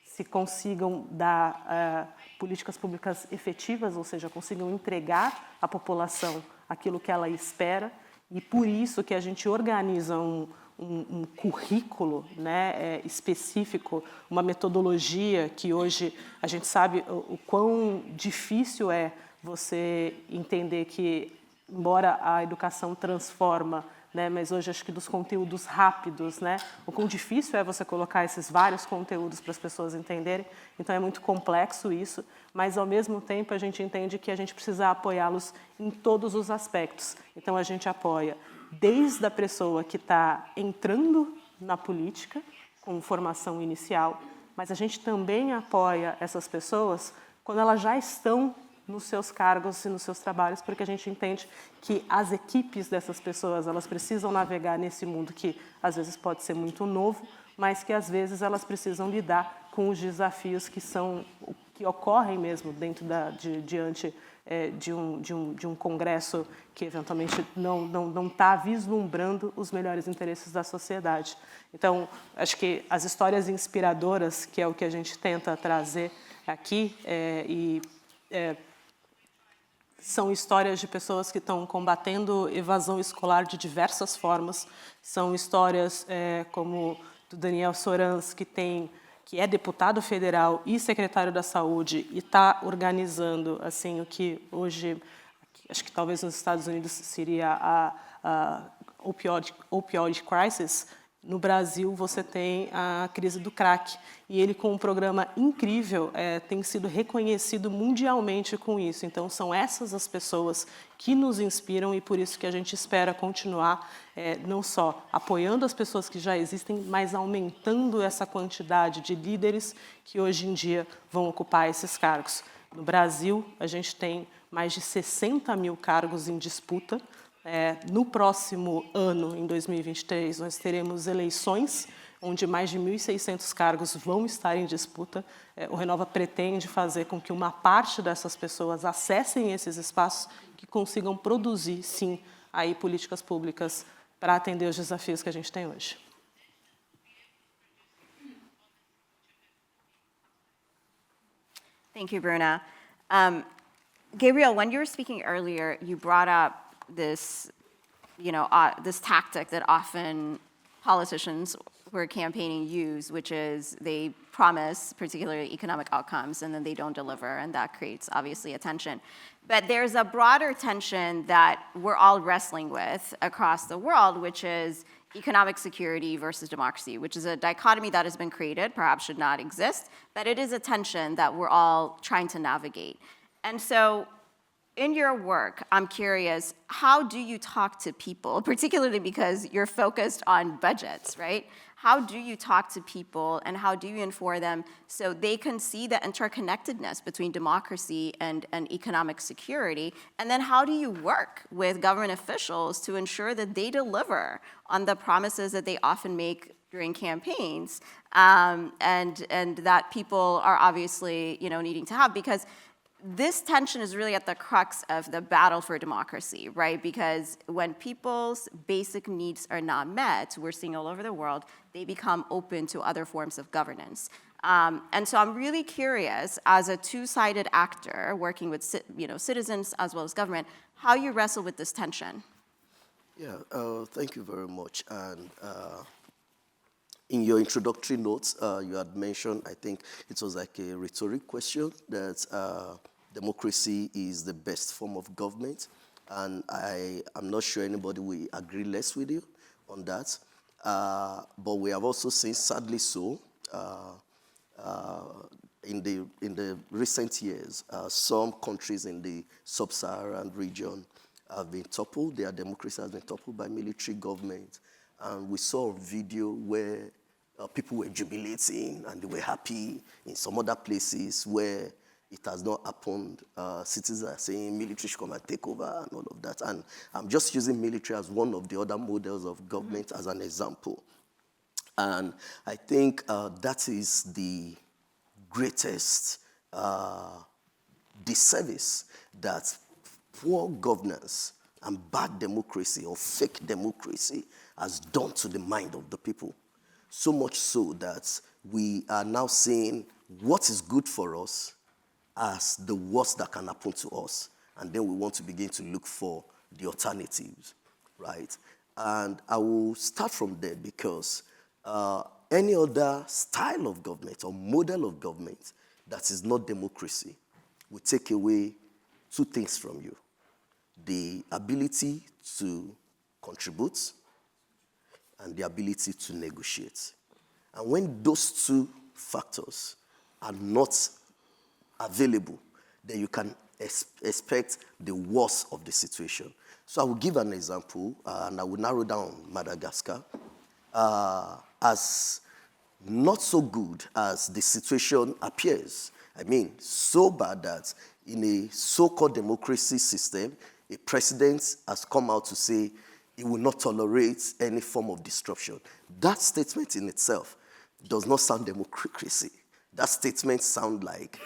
E: se consigam dar políticas públicas efetivas, ou seja, consigam entregar à população aquilo que ela espera, e por isso que a gente organiza um currículo, né, específico, uma metodologia que hoje a gente sabe o quão difícil é você entender que, embora a educação transforma, né? Mas hoje acho que dos conteúdos rápidos, né? O quão difícil é você colocar esses vários conteúdos para as pessoas entenderem. Então é muito complexo isso, mas ao mesmo tempo a gente entende que a gente precisa apoiá-los em todos os aspectos. Então a gente apoia desde a pessoa que está entrando na política, com formação inicial, mas a gente também apoia essas pessoas quando elas já estão nos seus cargos e nos seus trabalhos, porque a gente entende que as equipes dessas pessoas, elas precisam navegar nesse mundo que às vezes pode ser muito novo, mas que às vezes elas precisam lidar com os desafios que ocorrem mesmo diante de um congresso que eventualmente não está vislumbrando os melhores interesses da sociedade. Então, acho que as histórias inspiradoras, que é o que a gente tenta trazer aqui, são histórias de pessoas que estão combatendo evasão escolar de diversas formas. São histórias como do Daniel Sorans, que é deputado federal e secretário da Saúde e está organizando assim o que hoje, acho que talvez nos Estados Unidos seria a opioid crisis. No Brasil, você tem a crise do crack. E ele, com um programa incrível, tem sido reconhecido mundialmente com isso. Então, são essas as pessoas que nos inspiram e por isso que a gente espera continuar não só apoiando as pessoas que já existem, mas aumentando essa quantidade de líderes que hoje em dia vão ocupar esses cargos. No Brasil, a gente tem mais de 60 mil cargos em disputa. No próximo ano, em 2023, nós teremos eleições, onde mais de 1.600 cargos vão estar em disputa. O Renova pretende fazer com que uma parte dessas pessoas acessem esses espaços, que consigam produzir, sim, aí políticas públicas para atender os desafios que a gente tem hoje.
A: Thank you, Bruna. Gabriel, when you were speaking earlier, you brought up this, this tactic that often politicians who are campaigning use, which is they promise particularly economic outcomes and then they don't deliver, and that creates obviously a tension. But there's a broader tension that we're all wrestling with across the world, which is economic security versus democracy, which is a dichotomy that has been created, perhaps should not exist, but it is a tension that we're all trying to navigate. And so in your work, I'm curious, how do you talk to people, particularly because you're focused on budgets, right? How do you talk to people and how do you inform them so they can see the interconnectedness between democracy and economic security? And then how do you work with government officials to ensure that they deliver on the promises that they often make during campaigns and that people are obviously needing to have? Because this tension is really at the crux of the battle for democracy, right? Because when people's basic needs are not met, we're seeing all over the world, they become open to other forms of governance. And so I'm really curious, as a two-sided actor working with citizens as well as government, how you wrestle with this tension.
D: Yeah, thank you very much. And in your introductory notes, you had mentioned, I think it was like a rhetoric question, that democracy is the best form of government. And I'm not sure anybody will agree less with you on that. But we have also seen, sadly so, in the recent years, some countries in the sub-Saharan region have been toppled. Their democracy has been toppled by military government. And we saw a video where people were jubilating and they were happy. In some other places where it has not happened, citizens are saying military should come and take over and all of that. And I'm just using military as one of the other models of government as an example. And I think that is the greatest disservice that poor governance and bad democracy or fake democracy has done to the mind of the people. So much so that we are now saying what is good for us as the worst that can happen to us. And then we want to begin to look for the alternatives, right? And I will start from there because any other style of government or model of government that is not democracy will take away two things from you: the ability to contribute and the ability to negotiate. And when those two factors are not available, then you can expect the worst of the situation. So I will give an example, and I will narrow down Madagascar as not so good as the situation appears. I mean, so bad that in a so-called democracy system, a president has come out to say he will not tolerate any form of disruption. That statement in itself does not sound democracy. That statement sounds like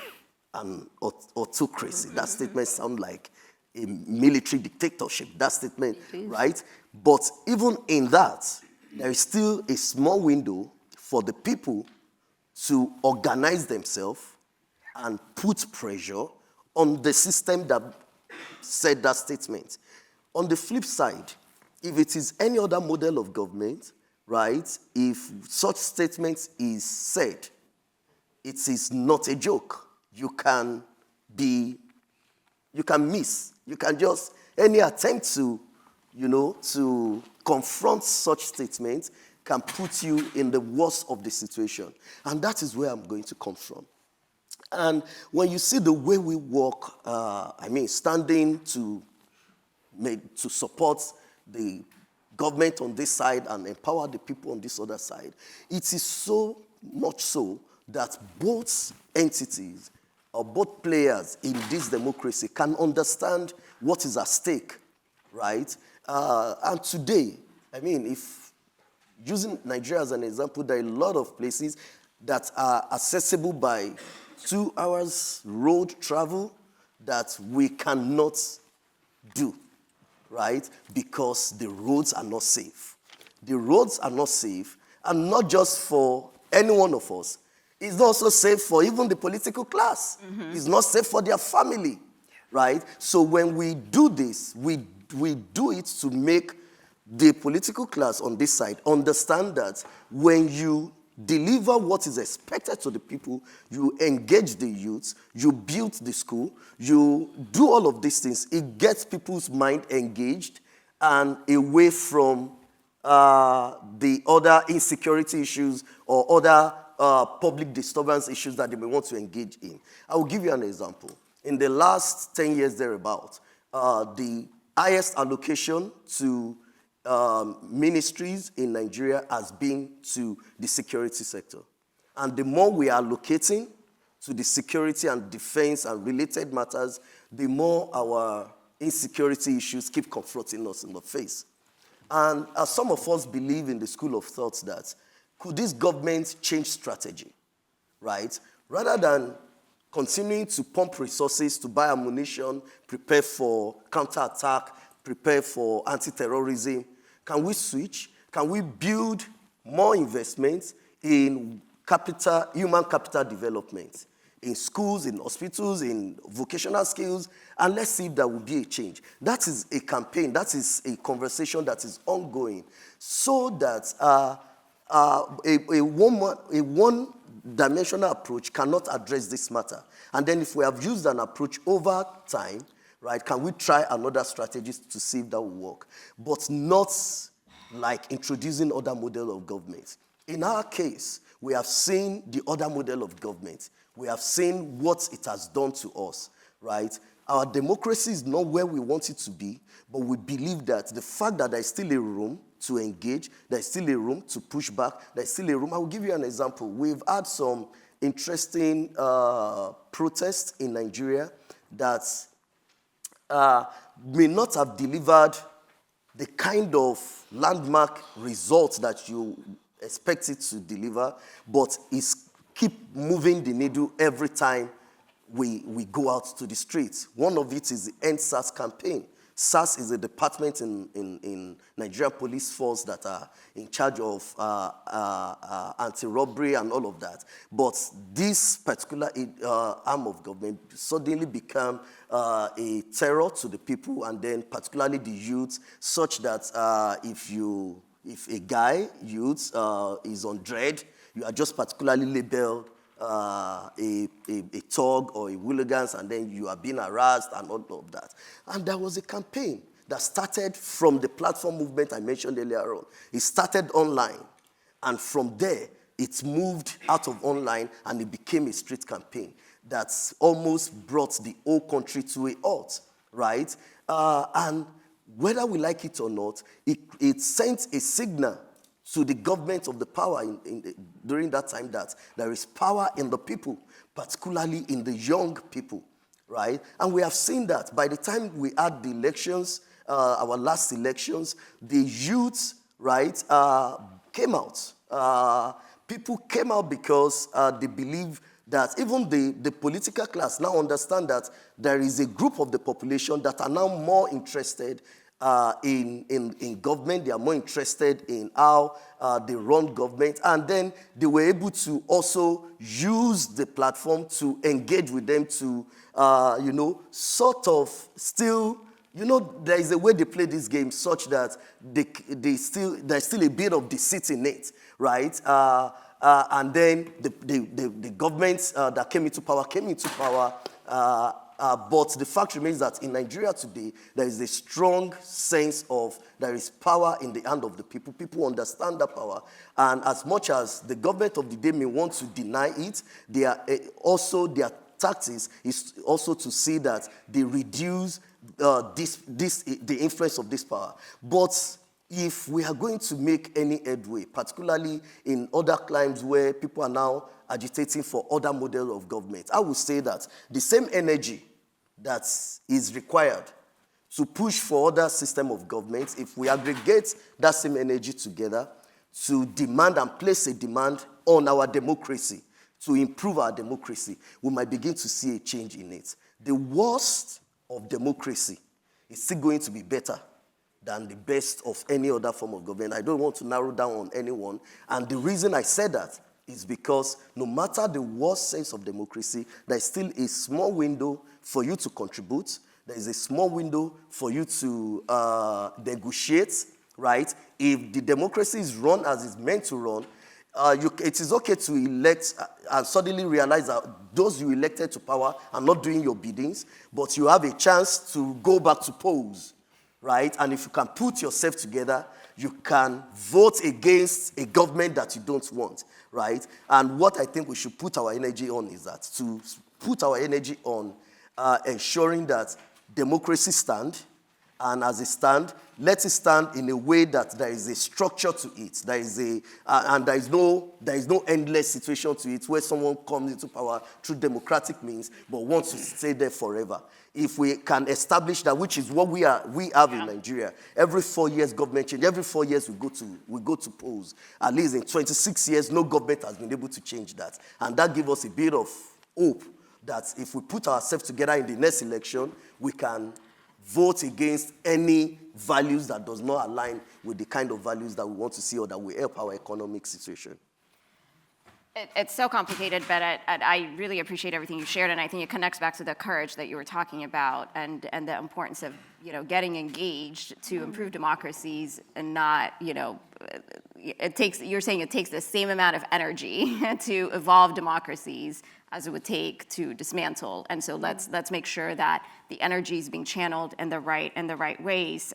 D: an autocracy. That statement sounds like a military dictatorship. That statement, right? But even in that, there is still a small window for the people to organize themselves and put pressure on the system that said that statement. On the flip side, if it is any other model of government, right, if such statement is said, it is not a joke. You can miss. You can just, any attempt to, to confront such statements can put you in the worst of the situation. And that is where I'm going to come from. And when you see the way we work, standing to support the government on this side and empower the people on this other side, it is so much so that both entities or both players in this democracy can understand what is at stake, right? And today, if using Nigeria as an example, there are a lot of places that are accessible by 2 hours road travel that we cannot do, right? Because the roads are not safe. The roads are not safe, and not just for any one of us. It's not also safe for even the political class. Mm-hmm. It's not safe for their family, right? So when we do this, we do it to make the political class on this side understand that when you deliver what is expected to the people, you engage the youth, you build the school, you do all of these things, it gets people's mind engaged and away from the other insecurity issues or other public disturbance issues that they may want to engage in. I will give you an example. In the last 10 years thereabout, the highest allocation to ministries in Nigeria has been to the security sector. And the more we are allocating to the security and defense and related matters, the more our insecurity issues keep confronting us in the face. And some of us believe in the school of thought that could this government change strategy, right? Rather than continuing to pump resources to buy ammunition, prepare for counterattack, prepare for anti-terrorism, can we switch? Can we build more investments in human capital development, in schools, in hospitals, in vocational skills, and let's see if there will be a change. That is a campaign, that is a conversation that is ongoing, so that a one-dimensional approach cannot address this matter. And then if we have used an approach over time, right, can we try another strategy to see if that will work? But not like introducing other model of government. In our case, we have seen the other model of government. We have seen what it has done to us, right? Our democracy is not where we want it to be, but we believe that the fact that there is still a room to engage, there is still a room to push back, there is still a room. I will give you an example. We've had some interesting protests in Nigeria that may not have delivered the kind of landmark results that you expect it to deliver, but it's keep moving the needle every time we go out to the streets. One of it is the End SARS campaign. SARS is a department in Nigerian police force that are in charge of anti-robbery and all of that. But this particular arm of government suddenly became a terror to the people, and then particularly the youth, such that if a guy, youth, is on dread, you are just particularly labeled a thug or a hooligans, and then you are being harassed and all of that. And there was a campaign that started from the platform movement I mentioned earlier on. It started online, and from there, it moved out of online, and it became a street campaign that's almost brought the whole country to a halt, right? And whether we like it or not, it sent a signal to the government of the power during that time that there is power in the people, particularly in the young people, right? And we have seen that by the time we had the elections, our last elections, the youth, right, came out. People came out because they believe that even the political class now understand that there is a group of the population that are now more interested in government. They are more interested in how they run government. And then they were able to also use the platform to engage with them to, sort of still, there is a way they play this game such that there's still a bit of deceit in it, right? And then the governments that came into power, but the fact remains that in Nigeria today, there is a strong sense of there is power in the hand of the people. People understand that power. And as much as the government of the day may want to deny it, they are also their tactics is also to see that they reduce the influence of this power. But if we are going to make any headway, particularly in other climes where people are now agitating for other models of government, I would say that the same energy that is required to push for other system of government, if we aggregate that same energy together to demand and place a demand on our democracy, to improve our democracy, we might begin to see a change in it. The worst of democracy is still going to be better than the best of any other form of government. I don't want to narrow down on anyone. And the reason I said that is because no matter the worst sense of democracy, there's still a small window for you to contribute. There is a small window for you to negotiate, right? If the democracy is run as it's meant to run, it is okay to elect and suddenly realize that those you elected to power are not doing your biddings, but you have a chance to go back to polls, right? And if you can put yourself together, you can vote against a government that you don't want, right? And what I think we should put our energy on is that to put our energy on ensuring that democracy stand, and as it stand, let it stand in a way that there is a structure to it. There is and there is no endless situation to it where someone comes into power through democratic means but wants to stay there forever. If we can establish that, which is what we have in Nigeria, every 4 years government change. Every 4 years we go to polls. At least in 26 years, no government has been able to change that, and that gives us a bit of hope that if we put ourselves together in the next election, we can vote against any values that does not align with the kind of values that we want to see or that will help our economic situation.
A: It's so complicated, but I really appreciate everything you shared, and I think it connects back to the courage that you were talking about, and the importance of getting engaged to improve democracies, and not you're saying it takes the same amount of energy to evolve democracies as it would take to dismantle, and so let's make sure that the energy is being channeled in the right ways.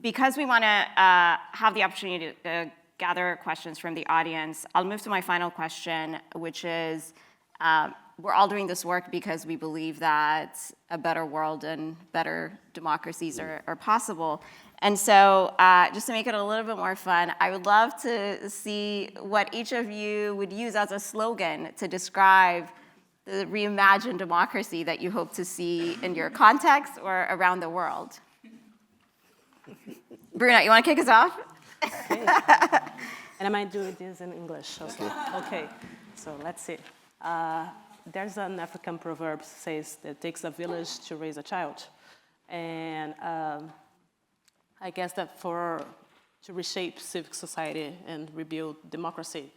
A: Because we want to have the opportunity to gather questions from the audience, I'll move to my final question, which is, we're all doing this work because we believe that a better world and better democracies are possible. And so just to make it a little bit more fun, I would love to see what each of you would use as a slogan to describe the reimagined democracy that you hope to see in your context or around the world. Bruna, you want to kick us off?
E: And I might do this in English also. Okay, so let's see. There's an African proverb that says that it takes a village to raise a child. And I guess that to reshape civic society and rebuild democracy,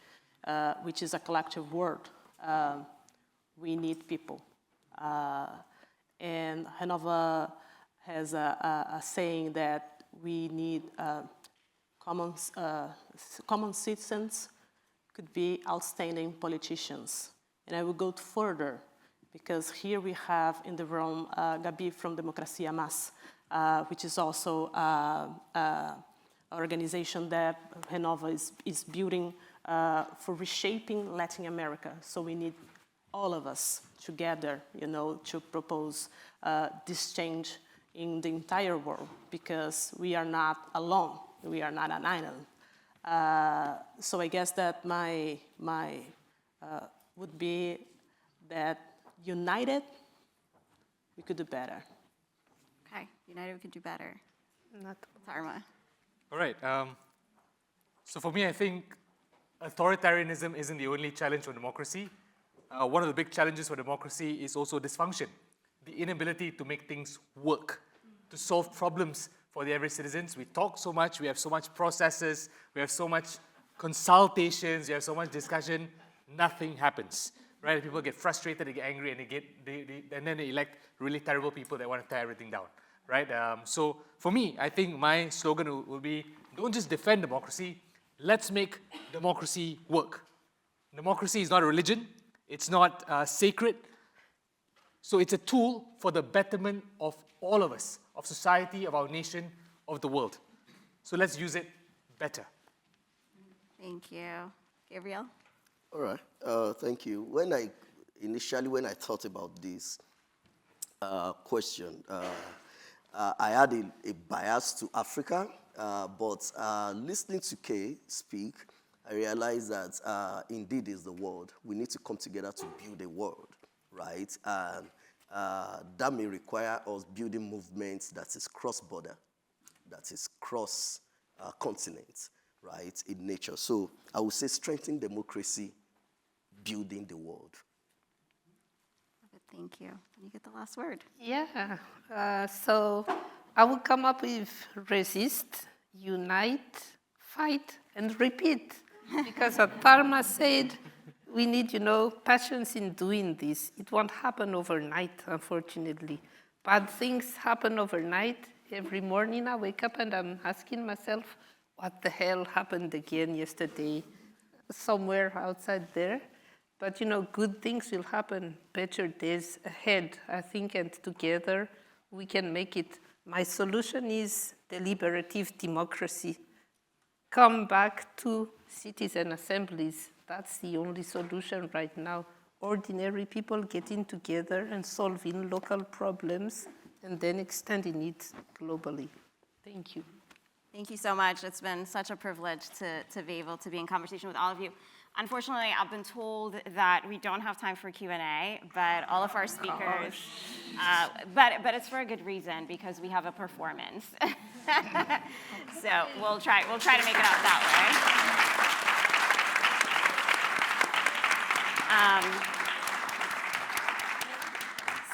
E: which is a collective word, we need people. And Renova has a saying that we need common citizens, could be outstanding politicians. And I will go further, because here we have in the room Gabi from Democracia Mas, which is also an organization that Renova is building for reshaping Latin America. So we need all of us together, to propose this change in the entire world, because we are not alone. We are not an island. So I guess that my would be that united, we could do better.
A: Okay, united we could do better.
B: Not
A: Tharma.
C: All right. So for me, I think authoritarianism isn't the only challenge for democracy. One of the big challenges for democracy is also dysfunction, the inability to make things work, to solve problems for the average citizens. We talk so much, we have so much processes, we have so much consultations, we have so much discussion, nothing happens, right? People get frustrated, they get angry, and and then they elect really terrible people that want to tear everything down, right? So for me, I think my slogan will be, don't just defend democracy, let's make democracy work. Democracy is not a religion, it's not sacred, so it's a tool for the betterment of all of us, of society, of our nation, of the world. So let's use it better.
A: Thank you. Gabriel?
D: All right, thank you. Initially when I thought about this question, I had a bias to Africa, but listening to Kay speak, I realized that indeed is the world. We need to come together to build a world, right? And that may require us building movements that is cross-border, that is cross-continent, right, in nature. So I would say strengthening democracy, building the world.
A: Thank you. You get the last word.
B: Yeah, so I will come up with resist, unite, fight, and repeat. Because as Tharma said, we need, patience in doing this. It won't happen overnight, unfortunately. Bad things happen overnight. Every morning I wake up and I'm asking myself, what the hell happened again yesterday? Somewhere outside there. But, good things will happen, better days ahead, I think, and together we can make it. My solution is deliberative democracy. Come back to citizen assemblies. That's the only solution right now. Ordinary people getting together and solving local problems and then extending it globally. Thank you.
A: Thank you so much. It's been such a privilege to be able to be in conversation with all of you. Unfortunately, I've been told that we don't have time for Q&A, but all of our speakers, but it's for a good reason, because we have a performance. So we'll try to make it out that way.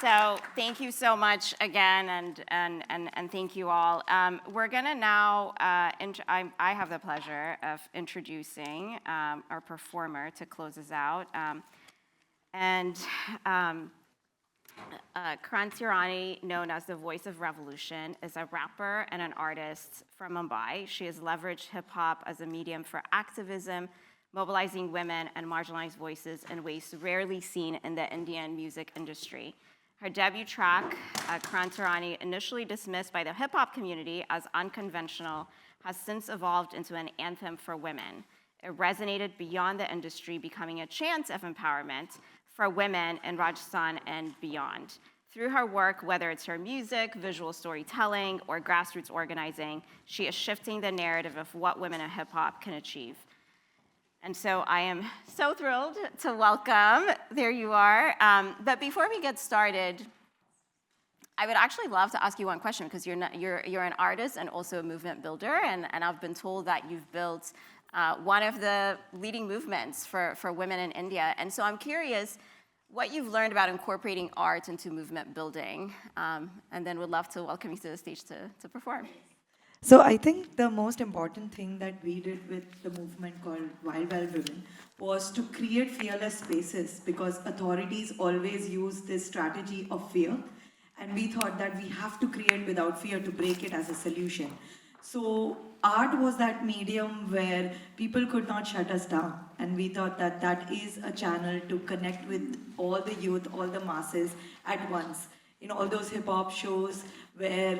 A: So thank you so much again, and thank you all. We're gonna now, I have the pleasure of introducing our performer to close us out. Krantinaari, known as the Voice of Revolution, is a rapper and an artist from Mumbai. She has leveraged hip-hop as a medium for activism, mobilizing women and marginalized voices in ways rarely seen in the Indian music industry. Her debut track, Krantinaari, initially dismissed by the hip-hop community as unconventional, has since evolved into an anthem for women. It resonated beyond the industry, becoming a chant of empowerment for women in Rajasthan and beyond. Through her work, whether it's her music, visual storytelling, or grassroots organizing, she is shifting the narrative of what women in hip-hop can achieve. And so I am so thrilled to welcome, there you are. But before we get started, I would actually love to ask you one question, because you're an artist and also a movement builder, and I've been told that you've built one of the leading movements for women in India. And so I'm curious what you've learned about incorporating art into movement building, and then would love to welcome you to the stage to perform.
F: So I think the most important thing that we did with the movement called Wild Well Women was to create fearless spaces, because authorities always use this strategy of fear, and we thought that we have to create without fear to break it as a solution. So art was that medium where people could not shut us down. And we thought that that is a channel to connect with all the youth, all the masses at once. All those hip hop shows where,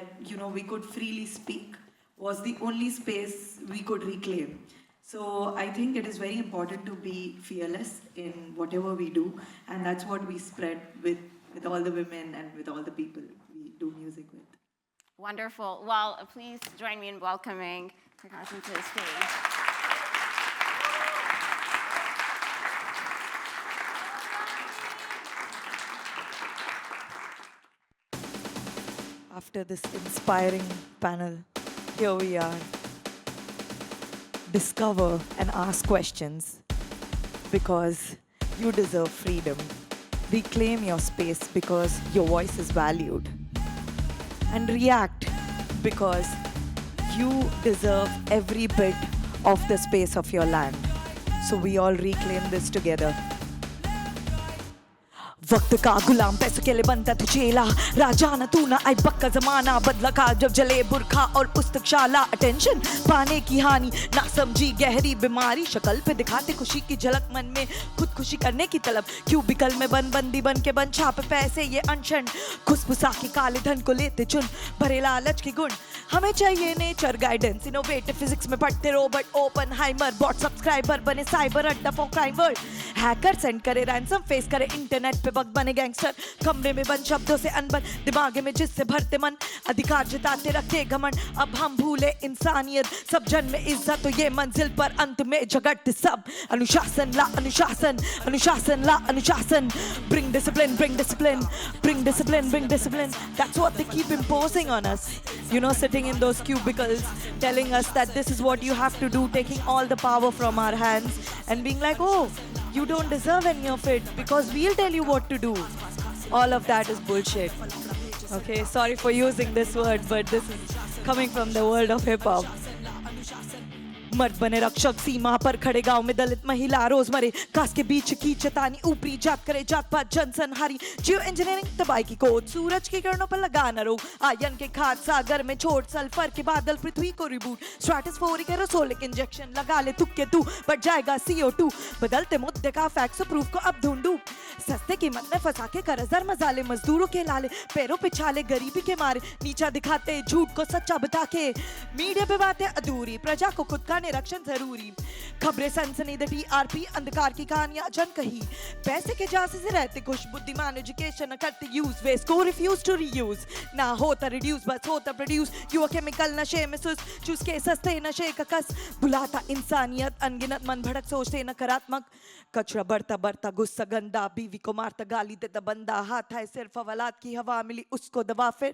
F: we could freely speak was the only space we could reclaim. So I think it is very important to be fearless in whatever we do. And that's what we spread with all the women and with all the people we do music with.
A: Wonderful. Well, please join me in welcoming Prakash to the stage.
F: After this inspiring panel, here we are. Discover and ask questions because you deserve freedom. Reclaim your space because your voice is valued. And react because you deserve every bit of the space of your land. So we all reclaim this together. वक्त का गुलाम पैसों के लिए बनता था चेला राजा न तू ना आई बक्का जमाना बदला का जब जले बुरखा और पुस्तकशाला अटेंशन पाने की हानि ना समझी गहरी बीमारी शक्ल पे दिखाते खुशी की झलक मन में खुद खुशी करने की तलब क्यूबिकल में बंदी बन के बन छापे पैसे ये अनशन खुशबुसा के काले धन को लेते चुन भरे लालच के गुण हमें चाहिए नेचर गाइडेंस इनोवेटिव फिजिक्स में पढ़ते रोबोट ओपन हाइमर बॉट सब्सक्राइबर बने साइबर अड्डा for crime world hacker send करे रैंसम फेस करे इंटरनेट पे वक्त बने गैंगस्टर कमरे में बंद शब्दों से अनबन दिमाग में जिससे भरते मन अधिकार जताते रखते घमंड अब हम भूले इंसानियत सब जन में इज्जत तो ये मंजिल पर अंत में झगड़ते सब अनुशासन ला अनुशासन अनुशासन ला अनुशासन bring discipline bring discipline bring discipline bring discipline that's what they keep imposing on us sitting in those cubicles telling us that this is what you have to do taking all the power from our hands and being like oh you don't deserve any of it because we'll tell you what to do. All of that is bullshit. Okay, sorry for using this word, but this is coming from the world of hip-hop. मर्द बने रक्षक सीमा पर खड़े गांव में दलित महिला रोज मरे कास के बीच की चेतानी ऊपरी जात करे जात पात जनसंहारी जियो इंजीनियरिंग तबाही की कोद सूरज की किरणों पर लगा न रोग आयन के खाद सागर में छोड़ सल्फर के बादल पृथ्वी को रिबूट स्ट्रेटोस्फेरिक एरोसोलिक इंजेक्शन लगा ले तुक्के तू बढ़ जाएगा CO2 बदलते मुद्दे का फैक्ट्स प्रूफ को अब ढूंढूं सस्ते कीमत में फंसा के कर्जदार मजाले मजदूरों के लाले पैरों पे छाले गरीबी के मारे नीचा दिखाते झूठ को सच्चा बता के मीडिया पे बातें अधूरी प्रजा को खुद का निरीक्षण जरूरी खबरें सनसनी द TRP अंधकार की कहानियां जन कही पैसे के जासे से रहते खुश बुद्धिमान एजुकेशन न करते यूज वेस्ट को रिफ्यूज टू रीयूज ना होता रिड्यूस बस होता प्रोड्यूस युवा केमिकल नशे में सुस चूस के सस्ते नशे का कस बुलाता इंसानियत अनगिनत मन भड़क सोचते नकारात्मक कचरा बढ़ता बढ़ता गुस्सा गंदा बीवी को मारता गाली देता बंदा हाथ है सिर्फ औलाद की हवा मिली उसको दबा फिर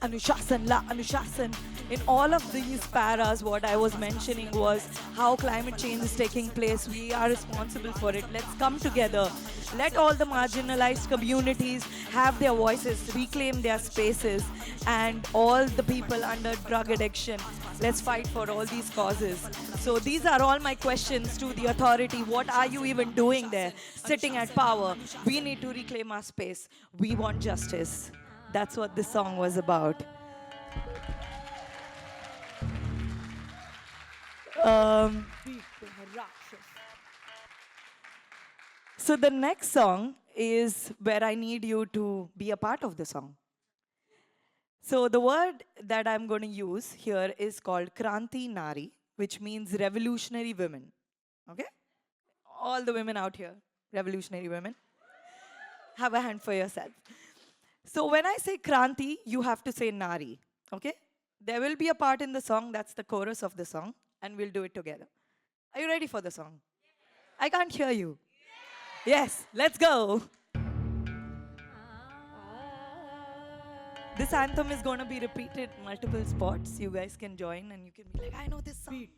F: अनुशासन ला अनुशासन in all of these paras what I was mentioning was how climate change is taking place we are responsible for it let's come together let all the marginalized communities have their voices reclaim their spaces and all the people under drug addiction let's fight for all these causes so these are all my questions to the authority what are you even doing there sitting at power we need to reclaim our space we want justice that's what this song was about So the next song is where I need you to be a part of the song. So the word that I'm going to use here is called Krantinaari, which means revolutionary women. Okay? All the women out here, revolutionary women. Have a hand for yourself. So when I say Kranti, you have to say Nari. Okay? There will be a part in the song, that's the chorus of the song, and we'll do it together. Are you ready for the song? I can't hear you. Yes, let's go. This anthem is going to be repeated multiple spots. You guys can join and you can be like, I know this song.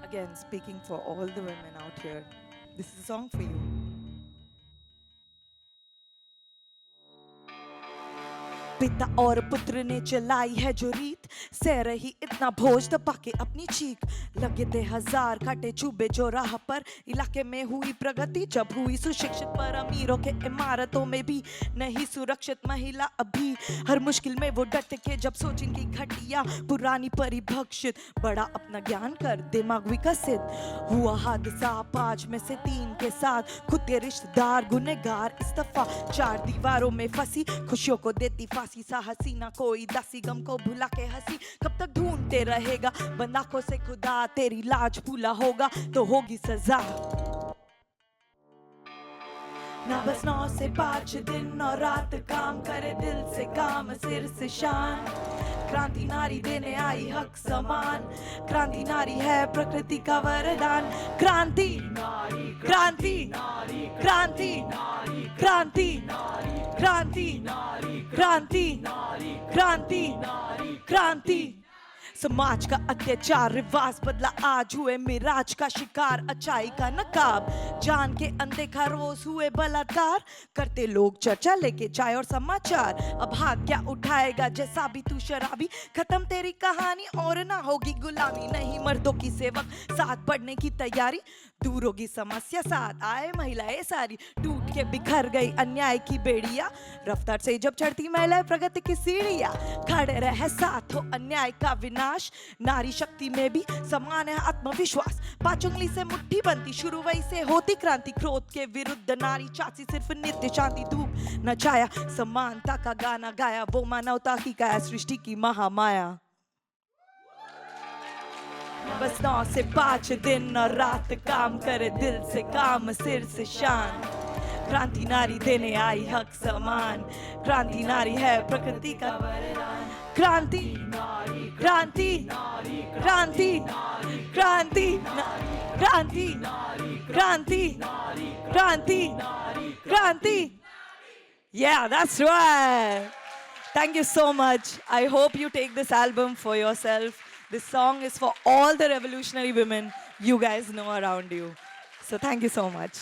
F: Again, speaking for all the women out here, this is a song for you. पिता और पुत्र ने चलाई है जो रीत सह रही इतना भोज दबा के अपनी चीख, लगे थे हजार काटे चुभे जो राह पर, इलाके में हुई प्रगति जब हुई सुशिक्षित, पर अमीरों के इमारतों में भी नहीं सुरक्षित महिला अभी, हर मुश्किल में वो डट के जब सोचेंगी घटिया पुरानी परिभक्षित, बड़ा अपना ज्ञान कर दिमाग विकसित, हुआ हादसा 5 में से 3 के साथ, खुद के रिश्तेदार गुनहगार इस्तीफा, 4 दीवारों में फंसी खुशियों को देती फांसी, सा हसीना कोई दासी गम को भुला के हंसी, कब तक ढूंढते रहेगा बंद आंखों से खुदा, तेरी लाज भूला होगा तो होगी सजा। ना बस 9 से 5 दिन और रात काम करे दिल से काम सिर से शान, क्रांति नारी देने आई हक समान, क्रांति नारी है प्रकृति का वरदान, क्रांति क्रांति क्रांति क्रांति क्रांति क्रांति क्रांति क्रांति। समाज का अत्याचार रिवाज बदला आज हुए मिराज का शिकार, अच्छाई का नकाब जान के अनदेखा रोज हुए बलात्कार, करते लोग चर्चा लेके चाय और समाचार, अब हाथ क्या उठाएगा जैसा भी तू शराबी, खत्म तेरी कहानी और ना होगी गुलामी, नहीं मर्दों की सेवक साथ बढ़ने की तैयारी, दूर होगी समस्या साथ आए महिलाएं सारी, टूट के बिखर गई अन्याय की बेड़िया, रफ्तार से जब चढ़ती महिलाएं प्रगति की सीढ़ियां, खड़े रहे साथ हो अन्याय का विनाश, नारी शक्ति में भी समान है आत्मविश्वास, 5 उंगली से मुट्ठी बनती शुरू वही से होती क्रांति, क्रोध के विरुद्ध नारी चाची सिर्फ नित्य शांति, धूप न छाया समानता का गाना गाया, वो मानवता की काया सृष्टि की महामाया। बस 9 से 5 दिन और रात काम करे दिल से काम सिर से शान, क्रांति नारी देने आई हक समान, क्रांति नारी है प्रकृति का वरदान, क्रांति क्रांति क्रांति क्रांति क्रांति क्रांति क्रांति क्रांति। Yeah, that's right. Thank you so much. I hope you take this album for yourself. This song is for all the revolutionary women you guys know around you. So thank you so much.